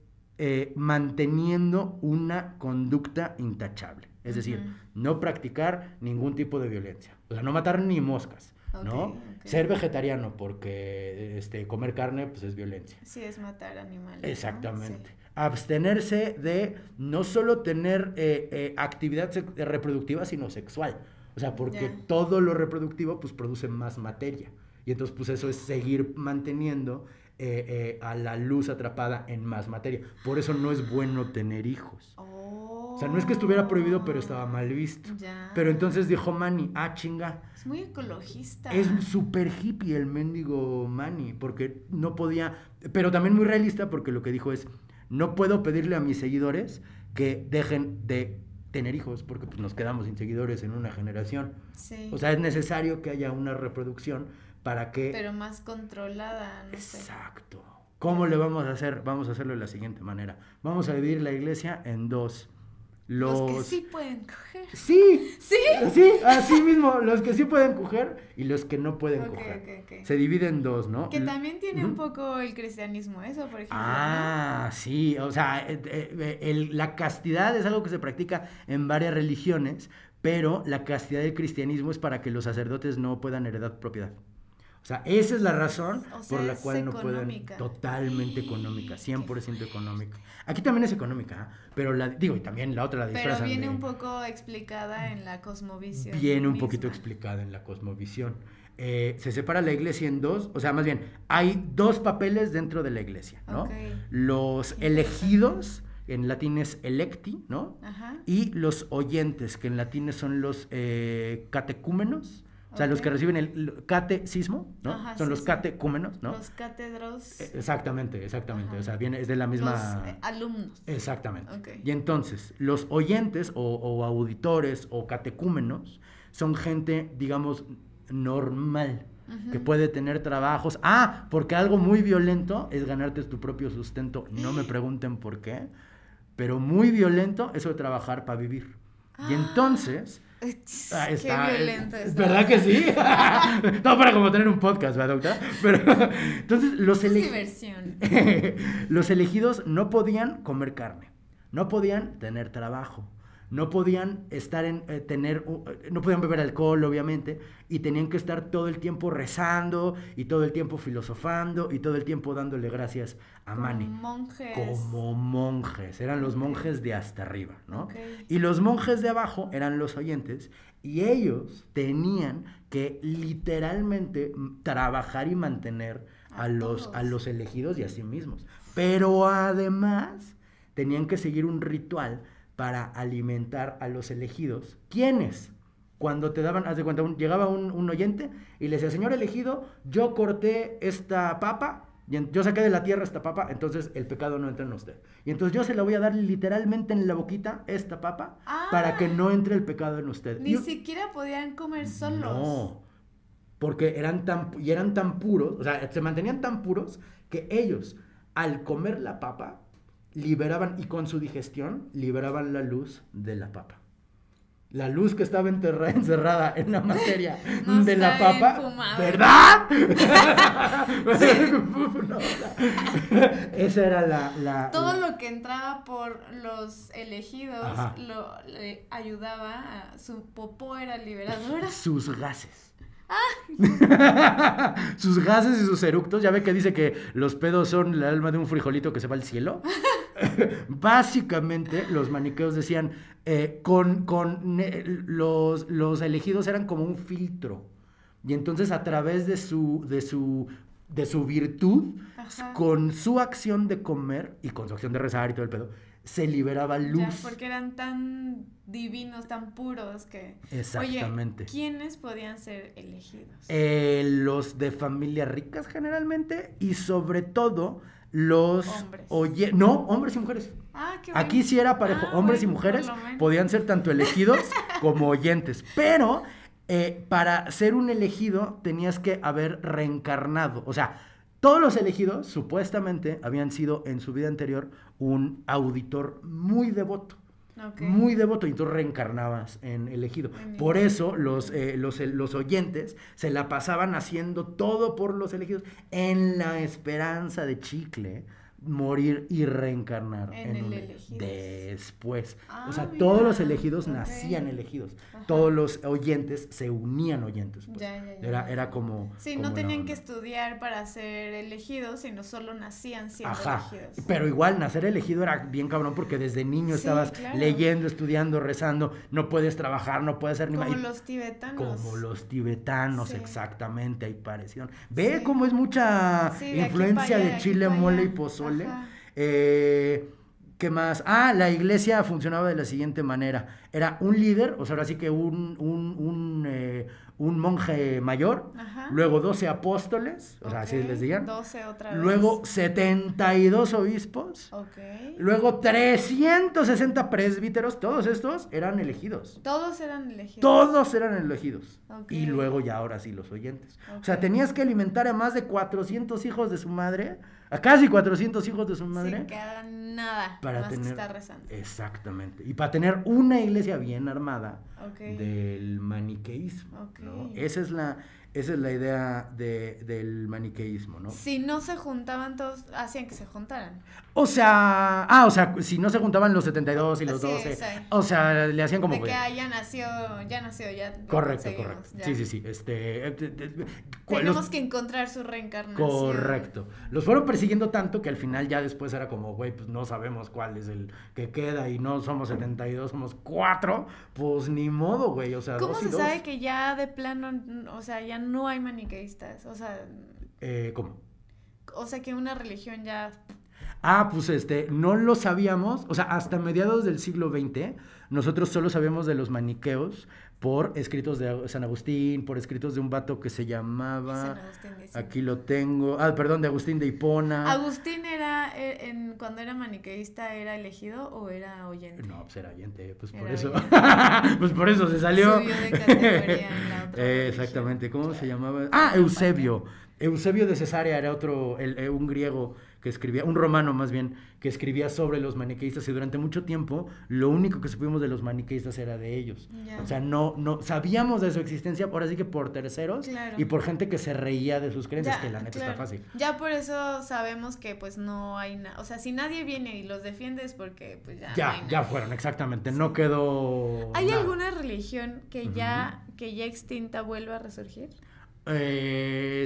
manteniendo una conducta intachable. Es decir, no practicar ningún tipo de violencia. O sea, no matar ni moscas, ¿no? Ok. Ser vegetariano porque comer carne pues es violencia. Sí, es matar animales. Exactamente. ¿No? Sí. Abstenerse de no solo tener actividad reproductiva, sino sexual. O sea, porque todo lo reproductivo pues produce más materia. Y entonces pues eso es seguir manteniendo a la luz atrapada en más materia. Por eso no es bueno tener hijos. O sea, no es que estuviera prohibido, pero estaba mal visto. Ya. Pero entonces dijo Manny, chinga. Es muy ecologista. Es súper hippie el mendigo Manny, porque no podía, pero también muy realista, porque lo que dijo es, no puedo pedirle a mis seguidores que dejen de tener hijos, porque pues, nos quedamos sin seguidores en una generación. Sí. O sea, es necesario que haya una reproducción para que... Pero más controlada, no sé. Exacto. ¿Cómo le vamos a hacer? Vamos a hacerlo de la siguiente manera. Vamos a dividir la iglesia en dos Los que sí pueden coger. Sí, ¿Sí? sí, así mismo, los que sí pueden coger y los que no pueden Ok, coger. ok. Se divide en dos, ¿no? Que también tiene un Ujú. poco el cristianismo, eso, por ejemplo, Ah, sí, o sea, la castidad es algo que se practica en varias religiones, pero la castidad del cristianismo es para que los sacerdotes no puedan heredar propiedad. O sea, esa es la razón ¿no? O sea, por la es cual no pueden. económica. Totalmente económica, Qué 100% fuerte. económica. Aquí también es económica, pero digo, y también la otra la Pero disfrazan viene de. un poco explicada en la cosmovisión. Viene un poquito misma. explicada en la cosmovisión. Se separa la iglesia en dos, o sea, más bien, hay dos papeles dentro de la iglesia, ¿no? Ok. Los Qué elegidos, en latín es electi, ¿no? Ajá. Y los oyentes, que en latín son los catecúmenos, o sea, los Ok. que reciben el catecismo, ¿no? Ajá, Son sí, los sí. catecúmenos, ¿no? Los cátedros. Exactamente, exactamente, Ajá. o sea, es de la misma. Los alumnos. Exactamente. Ok. Y entonces, los oyentes o auditores o catecúmenos son gente, digamos, normal, Ujú. que puede tener trabajos. Ah, porque algo muy violento es ganarte tu propio sustento. No me pregunten por qué, pero muy violento eso de trabajar para vivir. Y entonces. Qué violento está. ¿Verdad que sí? No para como tener un podcast, ¿verdad, doctora? Pero entonces los Es elegidos. diversión. Los elegidos no podían comer carne, no podían tener trabajo, no podían estar no podían beber alcohol, obviamente, y tenían que estar todo el tiempo rezando y todo el tiempo filosofando y todo el tiempo dándole gracias a Como Mani. monjes. Como monjes, eran los Ok. monjes de hasta arriba, ¿no? Ok. Y los monjes de abajo eran los oyentes y ellos tenían que literalmente trabajar y mantener a todos. los elegidos y a sí mismos. Pero además tenían que seguir un ritual para alimentar a los elegidos. ¿Quiénes? Cuando te daban, haz de cuenta, llegaba un oyente y le decía, señor elegido, yo corté esta papa, yo saqué de la tierra esta papa, entonces el pecado no entra en usted. Y entonces yo se la voy a dar literalmente en la boquita, esta papa, para que no entre el pecado en usted. Ni siquiera podían comer solos. No, porque eran tan puros, o sea, se mantenían tan puros que ellos, al comer la papa, liberaban, y con su digestión, liberaban la luz de la papa. La luz que estaba encerrada en la materia No de la está bien papa, fumado. ¿verdad? No, esa era Todo lo que entraba por los elegidos Ajá. le ayudaba. Su popó era liberadora. sus gases. Sus gases y sus eructos. Ya ve que dice que los pedos son el alma de un frijolito que se va al cielo. Básicamente, los maniqueos decían, los elegidos eran como un filtro. Y entonces, a través de su virtud, Ajá. con su acción de comer y con su acción de rezar y todo el pedo, se liberaba luz. Ya, porque eran tan divinos, tan puros que... Exactamente. Oye, ¿quiénes podían ser elegidos? Los de familias ricas generalmente y sobre todo los... Hombres. No, hombres y mujeres. Ah, qué bueno. Aquí sí era parejo. Hombres y bueno, mujeres por lo menos. podían ser tanto elegidos como oyentes. Pero para ser un elegido tenías que haber reencarnado. O sea, todos los elegidos supuestamente habían sido en su vida anterior un auditor muy devoto. Okay. Muy devoto, y tú reencarnabas en elegido. Por eso los oyentes se la pasaban haciendo todo por los elegidos en la esperanza de chicle morir y reencarnar en el elegidos. Después. O Ah, sea, mira. todos los elegidos Ok. nacían elegidos. Ajá. Todos los oyentes se unían oyentes. Pues. Ya. Era como... Sí, como no la tenían onda. que estudiar para ser elegidos, sino solo nacían siendo Ajá, elegidos. pero igual nacer elegido era bien cabrón porque desde niño Sí, estabas claro. leyendo, estudiando, rezando, no puedes trabajar, no puedes hacer ni Como más. los tibetanos. Como los tibetanos, Sí. exactamente, hay parecieron. Ve Sí. cómo es mucha Sí, de aquí influencia pa' allá, de de aquí chile, pa' allá. mole y pozole. Ajá. ¿Qué más? La iglesia funcionaba de la siguiente manera. Era un líder, o sea, ahora sí que un monje mayor, Ajá. luego 12 apóstoles, o sea, así Ok, les digan. 12 otra vez. Luego 72 obispos. Ok. Luego 360 presbíteros. Todos estos eran elegidos. Todos eran elegidos. Todos eran elegidos. Ok. Y luego ya ahora sí los oyentes. Ok. O sea, tenías que alimentar a más de 400 hijos de su madre A casi 400 hijos de su madre. Sin quedar nada, Para más tener, que estar rezando. exactamente. Y para tener una iglesia bien armada Ok. del maniqueísmo, Ok. ¿no? Esa es la idea del maniqueísmo, ¿no? Si no se juntaban todos, hacían que se juntaran. O sea, si no se juntaban los 72 y los Sí, 12, exacto. o sea, le hacían como... De que ya nació, ya lo Correcto, conseguimos, correcto. ya. Sí. Tenemos que encontrar su reencarnación. Correcto. Los fueron persiguiendo tanto que al final ya después era como, güey, pues no sabemos cuál es el que queda y no somos 72, somos 4, pues ni modo, güey, o sea, ¿Cómo 2 y se 2. sabe que ya de plano, o sea, ya no hay maniqueístas? ¿Cómo? O sea, que una religión ya... Pues no lo sabíamos, o sea, hasta mediados del siglo XX, nosotros solo sabíamos de los maniqueos por escritos de San Agustín, por escritos de un vato que se llamaba... San Agustín dice. Aquí lo tengo, perdón, de Agustín de Hipona. ¿Agustín era, cuando era maniqueísta, era elegido o era oyente? No, pues era oyente, pues por Era eso. oyente. Pues por eso se salió. Subió de categoría en la otra Exactamente, religión. ¿cómo se Claro. llamaba? Eusebio. Eusebio de Cesarea era un griego que escribía, un romano más bien, que escribía sobre los maniqueístas y durante mucho tiempo lo único que supimos de los maniqueístas era de ellos. Ya. O sea, no sabíamos de su existencia, ahora sí que por terceros Claro. y por gente que se reía de sus creencias, Ya, que la neta claro. está fácil. Ya por eso sabemos que pues no hay nada, o sea, si nadie viene y los defiende es porque pues ya no hay Ya nada. fueron, exactamente, Sí. no quedó ¿Hay nada. alguna religión que ya extinta vuelva a resurgir?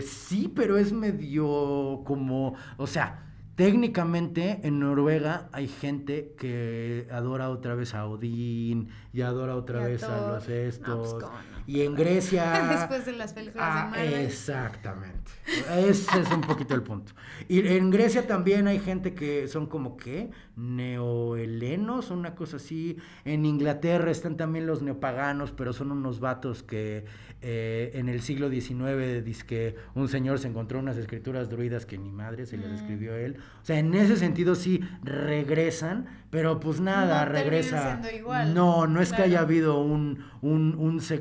Sí, pero es medio como, o sea, técnicamente en Noruega hay gente que adora otra vez a Odín y adora otra Y a vez a Thor. los estos. No, pues, ¿cómo no? Y en Grecia... Después de las películas de Marvel. Exactamente. Ese es un poquito el punto. Y en Grecia también hay gente que son como, ¿qué? Neohelenos, una cosa así. En Inglaterra están también los neopaganos, pero son unos vatos que en el siglo XIX dizque un señor se encontró unas escrituras druidas que ni madre se las escribió él. O sea, en ese sentido sí regresan, pero pues nada, No regresa. terminan siendo igual. No es que Claro. haya habido unos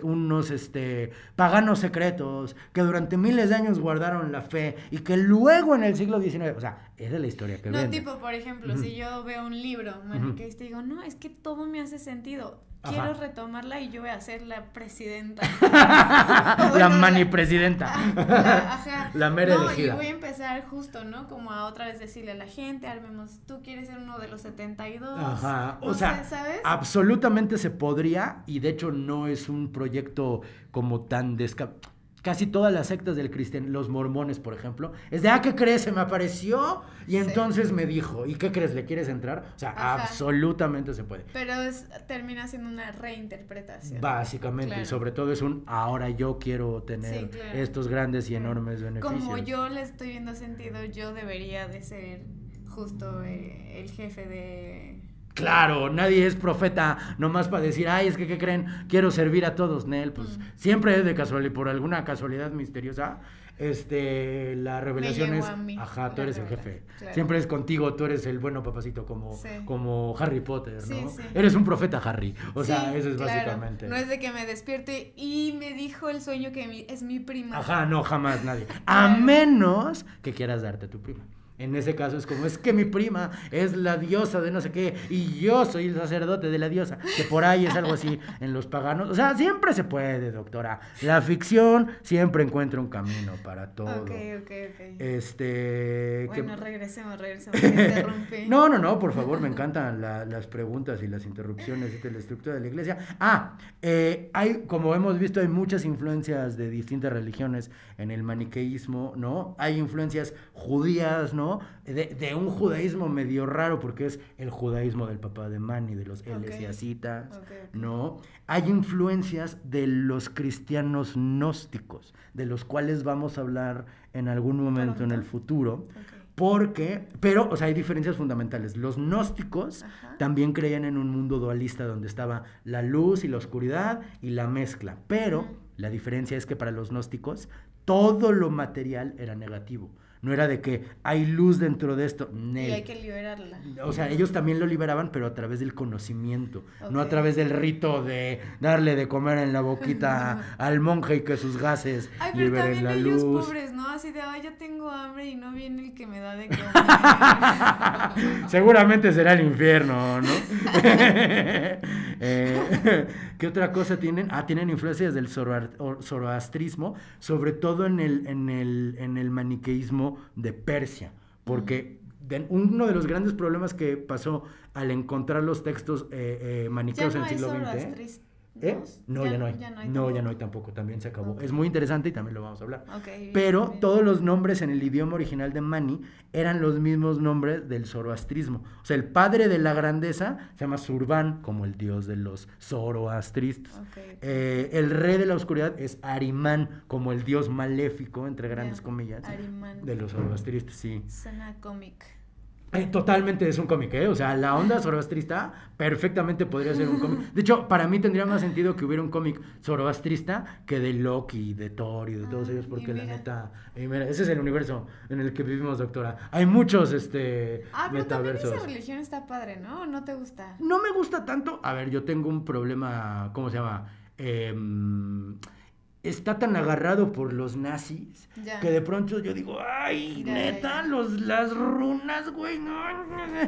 paganos secretos que durante miles de años guardaron la fe y que luego en el siglo XIX, o sea, esa es la historia que No, vende. tipo, por ejemplo, si yo veo un libro maniqueísta y digo, no, es que todo me hace sentido. Quiero Ajá. retomarla y yo voy a ser la presidenta. La manipresidenta. Ajá. La mera no, elegida. Y voy a empezar justo, ¿no? Como a otra vez decirle a la gente, armemos, tú quieres ser uno de los 72. Ajá, o No sea, sé, ¿sabes? absolutamente se podría y de hecho no es un proyecto como tan casi todas las sectas del cristianismo, los mormones, por ejemplo, es de, ¿qué crees? Se me apareció y Sí. entonces me dijo, ¿y qué crees? ¿Le quieres entrar? O sea, Ajá. absolutamente se puede. Pero termina siendo una reinterpretación. Básicamente, Claro. y sobre todo es ahora yo quiero tener Sí, claro. estos grandes y enormes beneficios. Como yo le estoy viendo sentido, yo debería de ser justo el jefe de... Claro, nadie es profeta nomás para decir, es que, ¿qué creen? Quiero servir a todos, Nel. Pues siempre es de casualidad, por alguna casualidad misteriosa, la revelación llegó es, a mí tú la eres el revelación, jefe. claro. Siempre es contigo, tú eres el bueno papacito, Sí. como Harry Potter, ¿no? Sí, sí. Eres un profeta, Harry. O sea, Sí, eso es claro. básicamente. No es de que me despierte y me dijo el sueño que es mi prima. Ajá, no, jamás nadie. A menos que quieras darte a tu prima. En ese caso es como, es que mi prima es la diosa de no sé qué y yo soy el sacerdote de la diosa, que por ahí es algo así en los paganos. O sea, siempre se puede, doctora. La ficción siempre encuentra un camino para todo. Ok. Bueno, regresemos, te interrumpí. No, por favor, me encantan las preguntas y las interrupciones de la estructura de la iglesia. Hay, como hemos visto, hay muchas influencias de distintas religiones en el maniqueísmo, ¿no? Hay influencias judías, ¿no? De un judaísmo medio raro, porque es el judaísmo del papá de Mani, de los elesiasitas, ¿no? Hay influencias de los cristianos gnósticos, de los cuales vamos a hablar en algún momento en el futuro. Pero, o sea, hay diferencias fundamentales. Los gnósticos también creían en un mundo dualista donde estaba la luz y la oscuridad y la mezcla. Pero la diferencia es que para los gnósticos todo lo material era negativo. No era de que hay luz dentro de esto. Y hay que liberarla. O sea, ellos también lo liberaban, pero a través del conocimiento, no a Ok. través del rito de darle de comer en la boquita al monje y que sus gases Ay, pero liberen también la ellos luz. pobres, ¿no? Así de, ay, ya tengo hambre y no viene el que me da de comer. Seguramente será el infierno, ¿no? ¿Qué otra cosa tienen? Tienen influencias del zoroastrismo, sobre todo en el maniqueísmo de Persia, porque uno de los grandes problemas que pasó al encontrar los textos maniqueos en el siglo XX... No, ya no hay. No, ya no hay tampoco. También se acabó. Ok. Es muy interesante y también lo vamos a hablar. Ok, bien, Pero bien. todos los nombres en el idioma original de Mani eran los mismos nombres del zoroastrismo. O sea, el padre de la grandeza se llama Surban, como el dios de los zoroastristas. Ok. El rey de la oscuridad es Arimán, como el dios maléfico, entre grandes Ya, comillas, Arimán. de los zoroastristas, sí. Suena cómic. Totalmente es un cómic, ¿eh? O sea, la onda zoroastrista perfectamente podría ser un cómic. De hecho, para mí tendría más sentido que hubiera un cómic zoroastrista que de Loki, de Thor y de todos ellos, porque la mira. neta, mira, ese es el universo en el que vivimos, doctora. Hay muchos, Pero también metaversos. esa religión está padre, ¿no? ¿O no te gusta? No me gusta tanto. A ver, yo tengo un problema, ¿cómo se llama? Está tan agarrado por los nazis Ya. que de pronto yo digo, ay, Ya, neta, ya. las runas, güey, no.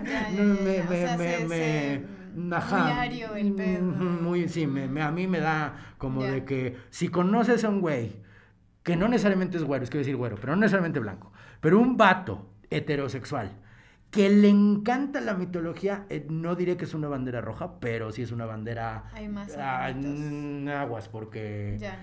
Ya, No, ya. O sea, muy ario el pedo. Muy, sí, a mí me da como Ya. de que si conoces a un güey, que no necesariamente es güero, es que decir güero, pero no necesariamente blanco, pero un vato heterosexual, que le encanta la mitología, no diré que es una bandera roja, pero sí es una bandera... Hay más argumentos. aguas, porque... Ya.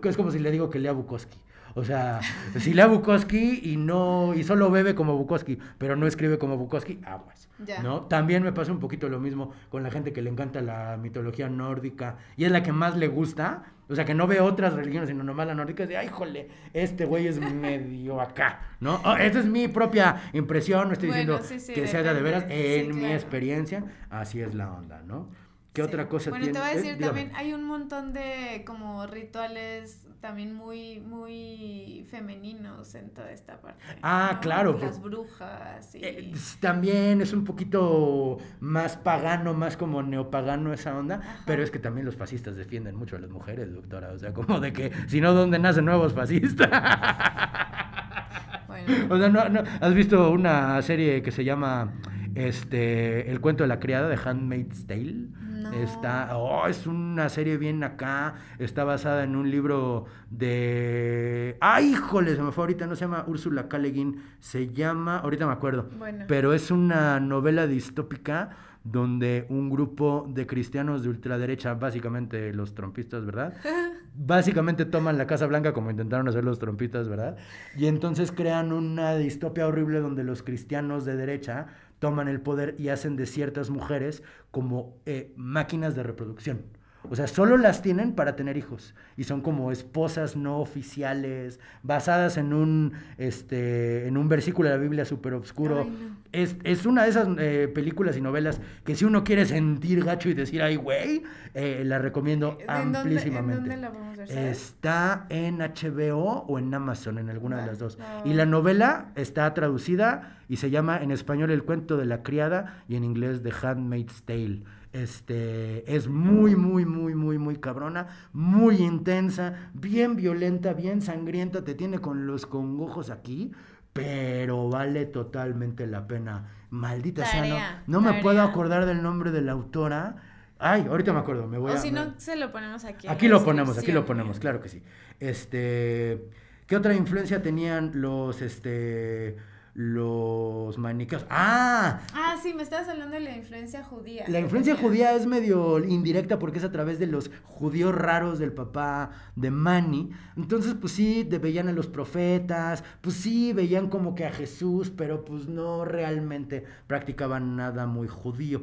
Es como si le digo que lea Bukowski. O sea, si lea Bukowski y solo bebe como Bukowski, pero no escribe como Bukowski, aguas. Ya. ¿No? También me pasa un poquito lo mismo con la gente que le encanta la mitología nórdica y es la que más le gusta. O sea, que no ve otras religiones, sino nomás la nórdica. Es de, ay, jole, este güey es medio acá, ¿no? Esa es mi propia impresión, no estoy Bueno, diciendo sí, que sea de veras. depende. En Sí, mi claro. experiencia, así es la onda, ¿no? ¿Qué Sí. otra cosa Bueno, tiene? te voy a decir Dígame. también, hay un montón de como rituales también muy, muy femeninos en toda esta parte. ¿no? Claro. Las brujas y... También es un poquito más pagano, más como neopagano esa onda, Ajá. pero es que también los fascistas defienden mucho a las mujeres, doctora. O sea, como de que, si no, ¿dónde nacen nuevos fascistas? Bueno. O sea, no, ¿has visto una serie que se llama El cuento de la criada de Handmaid's Tale? No. Es una serie bien acá, está basada en un libro de... ¡Ay, híjole! Se me fue ahorita, no se llama Úrsula K. Le Guin, se llama, ahorita me acuerdo, Bueno. pero es una novela distópica donde un grupo de cristianos de ultraderecha, básicamente los trompistas, ¿verdad? Básicamente toman la Casa Blanca como intentaron hacer los trompistas, ¿verdad? Y entonces crean una distopia horrible donde los cristianos de derecha toman el poder y hacen de ciertas mujeres como máquinas de reproducción. O sea, solo las tienen para tener hijos. Y son como esposas no oficiales, basadas en un versículo de la Biblia súper obscuro. Ay, no. Es una de esas películas y novelas que si uno quiere sentir gacho y decir, ay, güey, la recomiendo amplísimamente. ¿En dónde la vamos a ver? ¿Sabes? Está en HBO o en Amazon, en alguna de Va. las dos. Va. Y la novela está traducida y se llama en español El cuento de la criada y en inglés The Handmaid's Tale. Es muy, muy, muy, muy, muy cabrona, muy intensa, bien violenta, bien sangrienta, te tiene con los congojos aquí, pero vale totalmente la pena. Maldita sea, no me puedo acordar del nombre de la autora. Ay, ahorita me acuerdo, O si no, se lo ponemos aquí. Aquí lo ponemos, claro que sí. ¿Qué otra influencia tenían los maniqueos? Sí, me estabas hablando de la influencia judía. La influencia judía es medio indirecta porque es a través de los judíos raros del papá de Mani. Entonces, pues sí, veían a los profetas, pues sí, veían como que a Jesús, pero pues no realmente practicaban nada muy judío.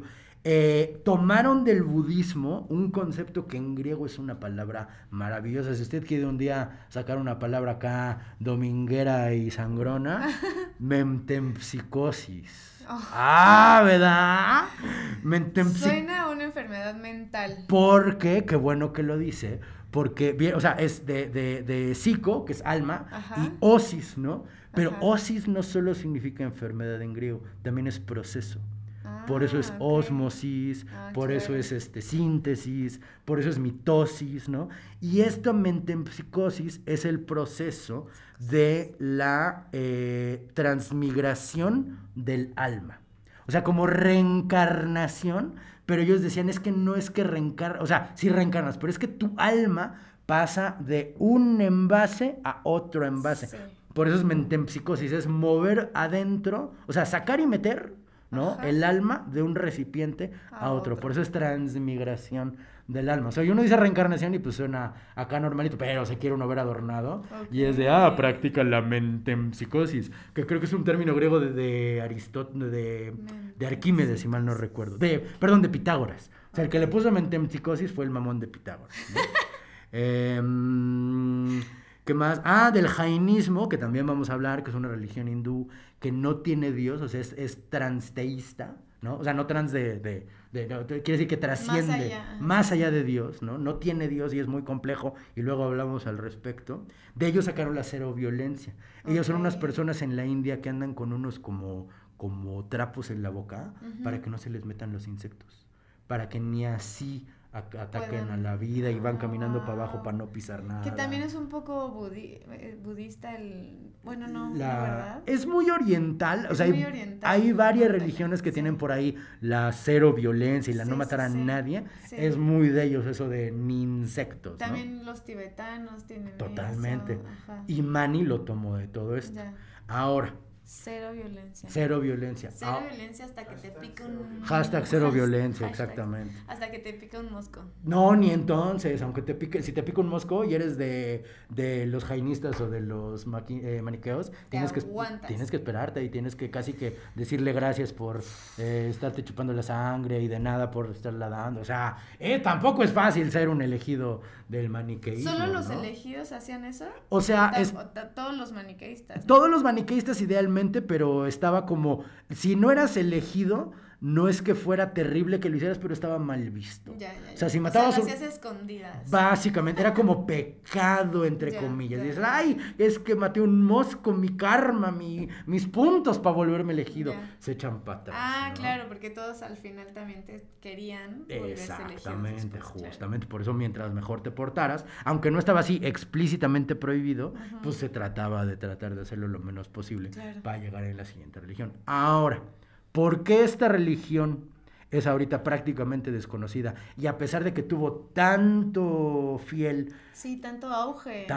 Tomaron del budismo un concepto que en griego es una palabra maravillosa. Si usted quiere un día sacar una palabra acá dominguera y sangrona, mentempsicosis. ¿Verdad? Suena a una enfermedad mental. Porque, qué bueno que lo dice, porque, o sea, es de psico, que es alma, Ajá. y osis, ¿no? Pero Ajá. osis no solo significa enfermedad en griego, también es proceso. Por eso es ok. ósmosis, por eso Claro. es síntesis, por eso es mitosis, ¿no? Y esto metempsicosis es el proceso de la transmigración del alma. O sea, como reencarnación, pero ellos decían, es que no es que reencarnas, o sea, sí reencarnas, pero es que tu alma pasa de un envase a otro envase. Sí. Por eso es metempsicosis, es mover adentro, o sea, sacar y meter, ¿no? Ajá. El alma de un recipiente a A otro. otro. Por eso es transmigración del alma. O sea, uno dice reencarnación y pues suena acá normalito, pero se quiere uno ver adornado. Y es de, practica la metempsicosis, que creo que es un término griego de Aristóteles, de Arquímedes, si mal no recuerdo. Perdón, de Pitágoras. O sea, el que le puso metempsicosis fue el mamón de Pitágoras, ¿no? ¿Qué más? Del jainismo, que también vamos a hablar, que es una religión hindú que no tiene Dios, o sea, es transteísta, ¿no? O sea, no trans no, quiere decir que trasciende más allá de Dios, ¿no? No tiene Dios y es muy complejo, y luego hablamos al respecto. De ellos sacaron la cero violencia. Ellos son unas personas en la India que andan con unos como trapos en la boca para que no se les metan los insectos, para que ni así ataquen a la vida y van caminando para abajo para no pisar nada. Que también es un poco budista bueno, no, ¿verdad? Es muy oriental, o sea, muy oriental, hay varias religiones que tienen por ahí la cero violencia y la no matar a sí. nadie. Sí. Es muy de ellos eso de ni insectos, También ¿no? los tibetanos tienen Totalmente. eso. Ajá. Y Mani lo tomó de todo esto. Ya. Ahora, Cero violencia. cero violencia. Cero violencia hasta que te pica un... Hashtag cero violencia, exactamente. Hasta que te pica un mosco. No, ni entonces, aunque si te pica un mosco y eres de los jainistas o de los maniqueos, tienes que esperarte y tienes que casi que decirle gracias por estarte chupando la sangre y de nada por estarla dando. O sea, tampoco es fácil ser un elegido del maniqueísmo. ¿Solo los ¿no? elegidos hacían eso? O sea, todos los maniqueístas. ¿No? Todos los maniqueístas idealmente, pero estaba como, si no eras elegido, no es que fuera terrible que lo hicieras, pero estaba mal visto. Ya. O sea, si matabas... lo hacías escondidas. Básicamente, era como pecado, entre comillas. Dices, ay, es que maté un mosco, mi karma, mis puntos para volverme elegido. Se echan para atrás, ¿no? Claro, porque todos al final también te querían volverse elegidos. Exactamente, justamente. Por eso, mientras mejor te portaras, aunque no estaba así explícitamente prohibido, pues se trataba de tratar de hacerlo lo menos posible para llegar a la siguiente religión. Ahora, ¿por qué esta religión es ahorita prácticamente desconocida? Y a pesar de que tuvo tanto fiel... Sí, tanto auge.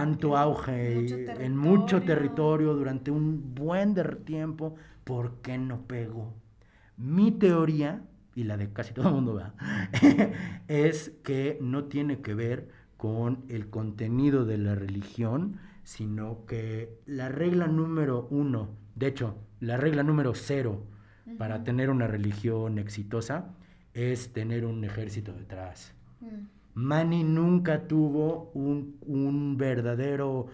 En mucho territorio durante un buen tiempo, ¿por qué no pegó? Mi teoría, y la de casi todo el mundo, es que no tiene que ver con el contenido de la religión, sino que la regla número 1, de hecho, la regla número 0, para tener una religión exitosa es tener un ejército detrás. Mani nunca tuvo un verdadero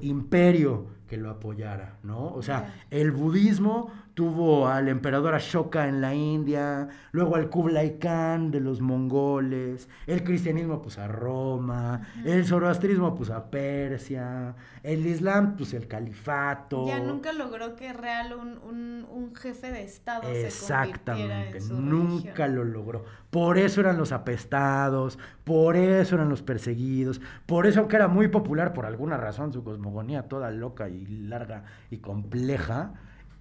imperio que lo apoyara, ¿no? O sea, el budismo tuvo al emperador Ashoka en la India, luego al Kublai Khan de los mongoles, el cristianismo pues a Roma, el zoroastrismo pues a Persia, el islam pues el califato. Ya nunca logró que real un jefe de estado se convirtiera en su nunca religión. lo logró. Por eso eran los apestados, por eso eran los perseguidos, por eso que era muy popular por alguna razón su cosmogonía toda loca y larga y compleja.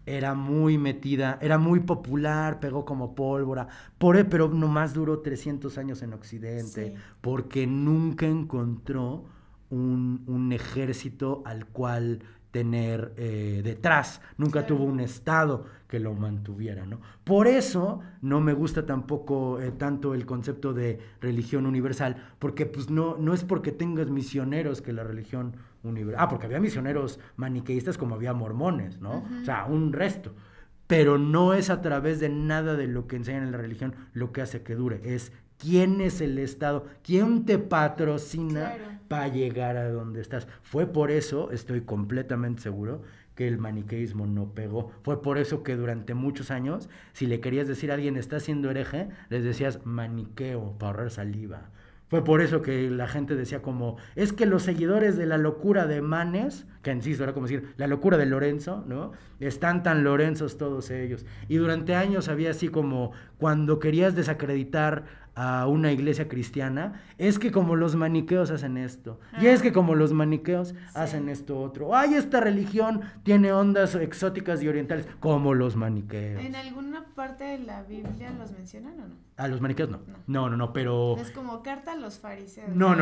Era muy metida, era muy popular, pegó como pólvora, pero nomás duró 300 años en Occidente, porque nunca encontró un ejército al cual tener detrás, nunca tuvo un estado que lo mantuviera, ¿no? Por eso no me gusta tampoco tanto el concepto de religión universal, porque pues no es porque tengas misioneros que la religión universal, porque había misioneros maniqueístas como había mormones, ¿no? O sea, un resto, pero no es a través de nada de lo que enseñan en la religión lo que hace que dure, es quién es el Estado, quién te patrocina para llegar a donde estás. Fue por eso, estoy completamente seguro, que el maniqueísmo no pegó. Fue por eso que durante muchos años, si le querías decir a alguien está siendo hereje, les decías maniqueo para ahorrar saliva. Fue por eso que la gente decía como, es que los seguidores de la locura de Manes, que insisto, era como decir, la locura de Lorenzo, ¿no? Están tan Lorenzos todos ellos. Y durante años había así como, cuando querías desacreditar a una iglesia cristiana, es que como los maniqueos hacen esto, y es que como los maniqueos hacen esto otro, ay, esta religión tiene ondas exóticas y orientales, como los maniqueos. ¿En alguna parte de la Biblia los mencionan o no? A los maniqueos no, pero... Es como carta a los fariseos. No,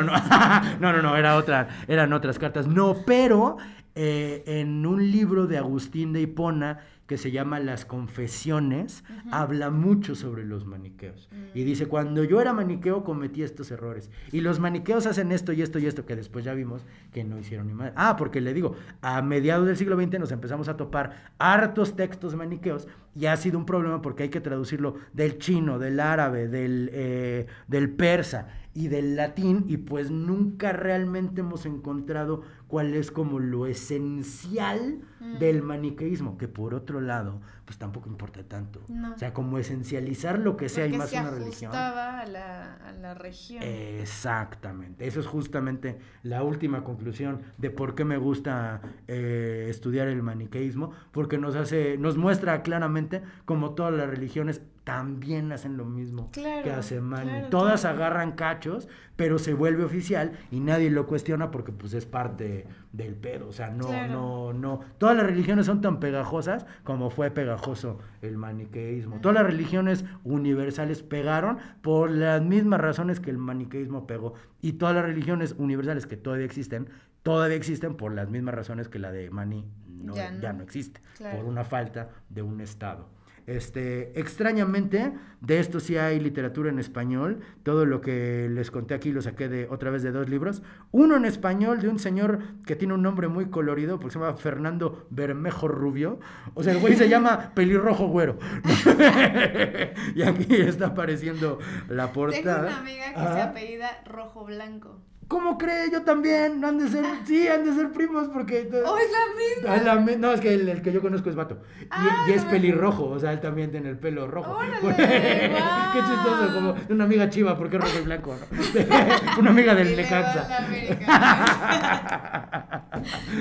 eran otras cartas, no, pero en un libro de Agustín de Hipona, que se llama Las Confesiones, habla mucho sobre los maniqueos. Y dice, cuando yo era maniqueo cometí estos errores. Y los maniqueos hacen esto y esto y esto, que después ya vimos que no hicieron ni madre. Porque le digo, a mediados del siglo XX nos empezamos a topar hartos textos maniqueos y ha sido un problema porque hay que traducirlo del chino, del árabe, del persa y del latín, y pues nunca realmente hemos encontrado cuál es como lo esencial del maniqueísmo, que por otro lado, pues tampoco importa tanto. No. O sea, como esencializar lo que sea y más una religión. Porque se ajustaba a la región. Exactamente. Eso es justamente la última conclusión de por qué me gusta estudiar el maniqueísmo, porque nos muestra claramente como todas las religiones también hacen lo mismo que hace Mani. Todas agarran cachos, pero se vuelve oficial y nadie lo cuestiona porque pues es parte del pedo. O sea, no. Todas las religiones son tan pegajosas como fue pegajoso el maniqueísmo. Todas las religiones universales pegaron por las mismas razones que el maniqueísmo pegó. Y todas las religiones universales que todavía existen por las mismas razones que la de Mani ya no existe. Por una falta de un Estado. Extrañamente, de esto sí hay literatura en español. Todo lo que les conté aquí lo saqué otra vez de 2 libros. Uno en español de un señor que tiene un nombre muy colorido, porque se llama Fernando Bermejo Rubio. O sea, el güey se llama Pelirrojo Güero. Y aquí está apareciendo la portada. Tengo una amiga que se apellida Rojo Blanco. ¿Cómo cree? Yo también. Han de ser primos porque... ¡Oh, es la misma! No, es que el que yo conozco es vato. Y es pelirrojo, o sea, él también tiene el pelo rojo. ¡Órale! Qué chistoso, como una amiga chiva, porque es rojo y blanco, ¿no? Una amiga del Necaxa.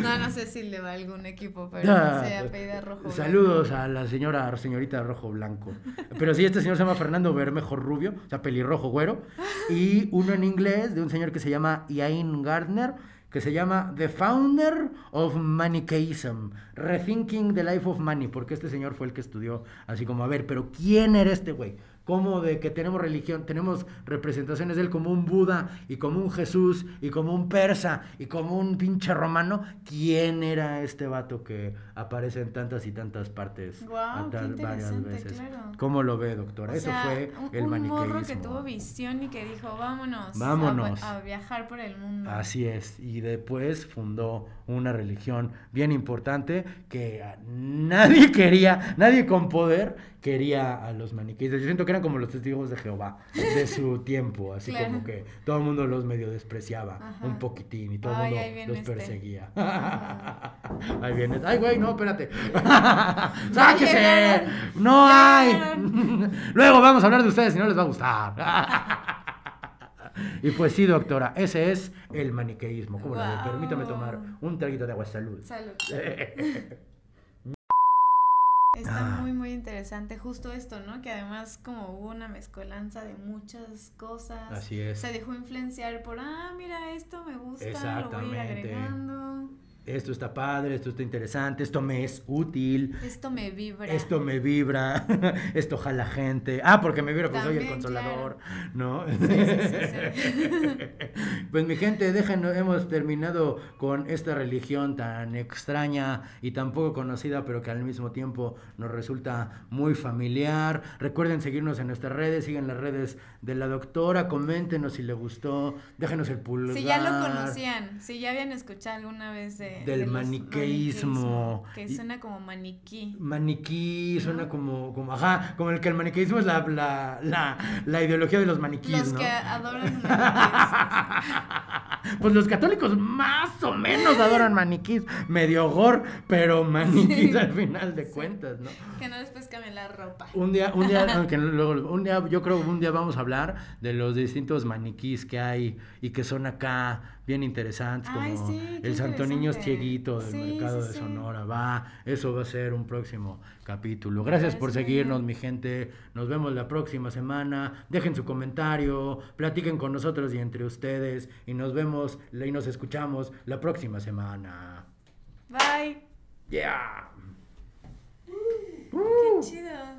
No sé si le va a algún equipo, pero se apellida Rojo Blanco. Saludos a la señorita Rojo Blanco. Pero sí, este señor se llama Fernando Bermejo Rubio, o sea, pelirrojo güero. Y uno en inglés de un señor que se llama Iain Gardner, que se llama The Founder of Manichaeism, Rethinking the Life of Mani, porque este señor fue el que estudió así como, a ver, pero ¿quién era este güey? Como de que tenemos religión, tenemos representaciones de él como un Buda y como un Jesús y como un persa y como un pinche romano. ¿Quién era este vato que aparece en tantas y tantas partes? Wow, qué varias veces. Claro. ¿Cómo lo ve, doctora? Eso fue el maniqueísmo. Un morro que tuvo visión y que dijo, vámonos. A viajar por el mundo. Así es. Y después fundó una religión bien importante que nadie con poder quería a los maniqueístas. Yo siento que eran como los testigos de Jehová de su tiempo, así como que todo el mundo los medio despreciaba un poquitín y todo el mundo los perseguía. Ahí viene. Ay, güey, no, espérate. ¡Sáquese! ¡No hay! Luego vamos a hablar de ustedes y no les va a gustar. Y pues sí, doctora, ese es el maniqueísmo. ¿Cómo la ve? Permítame tomar un traguito de agua. Salud. Salud. Está muy, muy interesante justo esto, ¿no? Que además como hubo una mezcolanza de muchas cosas. Así es. Se dejó influenciar por, mira, esto me gusta, lo voy a ir agregando. Esto está padre, esto está interesante, esto me es útil. Esto me vibra. Esto jala gente. Porque me vibra, pues soy el consolador, claro. ¿No? Sí. Pues mi gente, hemos terminado con esta religión tan extraña y tan poco conocida, pero que al mismo tiempo nos resulta muy familiar. Recuerden seguirnos en nuestras redes, sigan las redes de la doctora, coméntenos si les gustó, déjenos el pulgar. Si ya lo conocían, si ya habían escuchado alguna vez del maniqueísmo. Que suena como maniquí. Maniquí, suena como el que el maniqueísmo es la ideología de los maniquíes, los ¿no? que adoran maniquíes. Pues los católicos más o menos adoran maniquís, medio gore, pero maniquís al final de cuentas, ¿no? Que no después cambien la ropa. Un día, yo creo que un día vamos a hablar de los distintos maniquís que hay y que son acá bien interesantes, como el Santo Niño Cieguito del mercado de Sonora. Eso va a ser un próximo capítulo. Gracias por seguirnos, mi gente. Nos vemos la próxima semana. Dejen su comentario, platiquen con nosotros y entre ustedes y nos vemos y nos escuchamos la próxima semana. Bye. Yeah. Qué chido.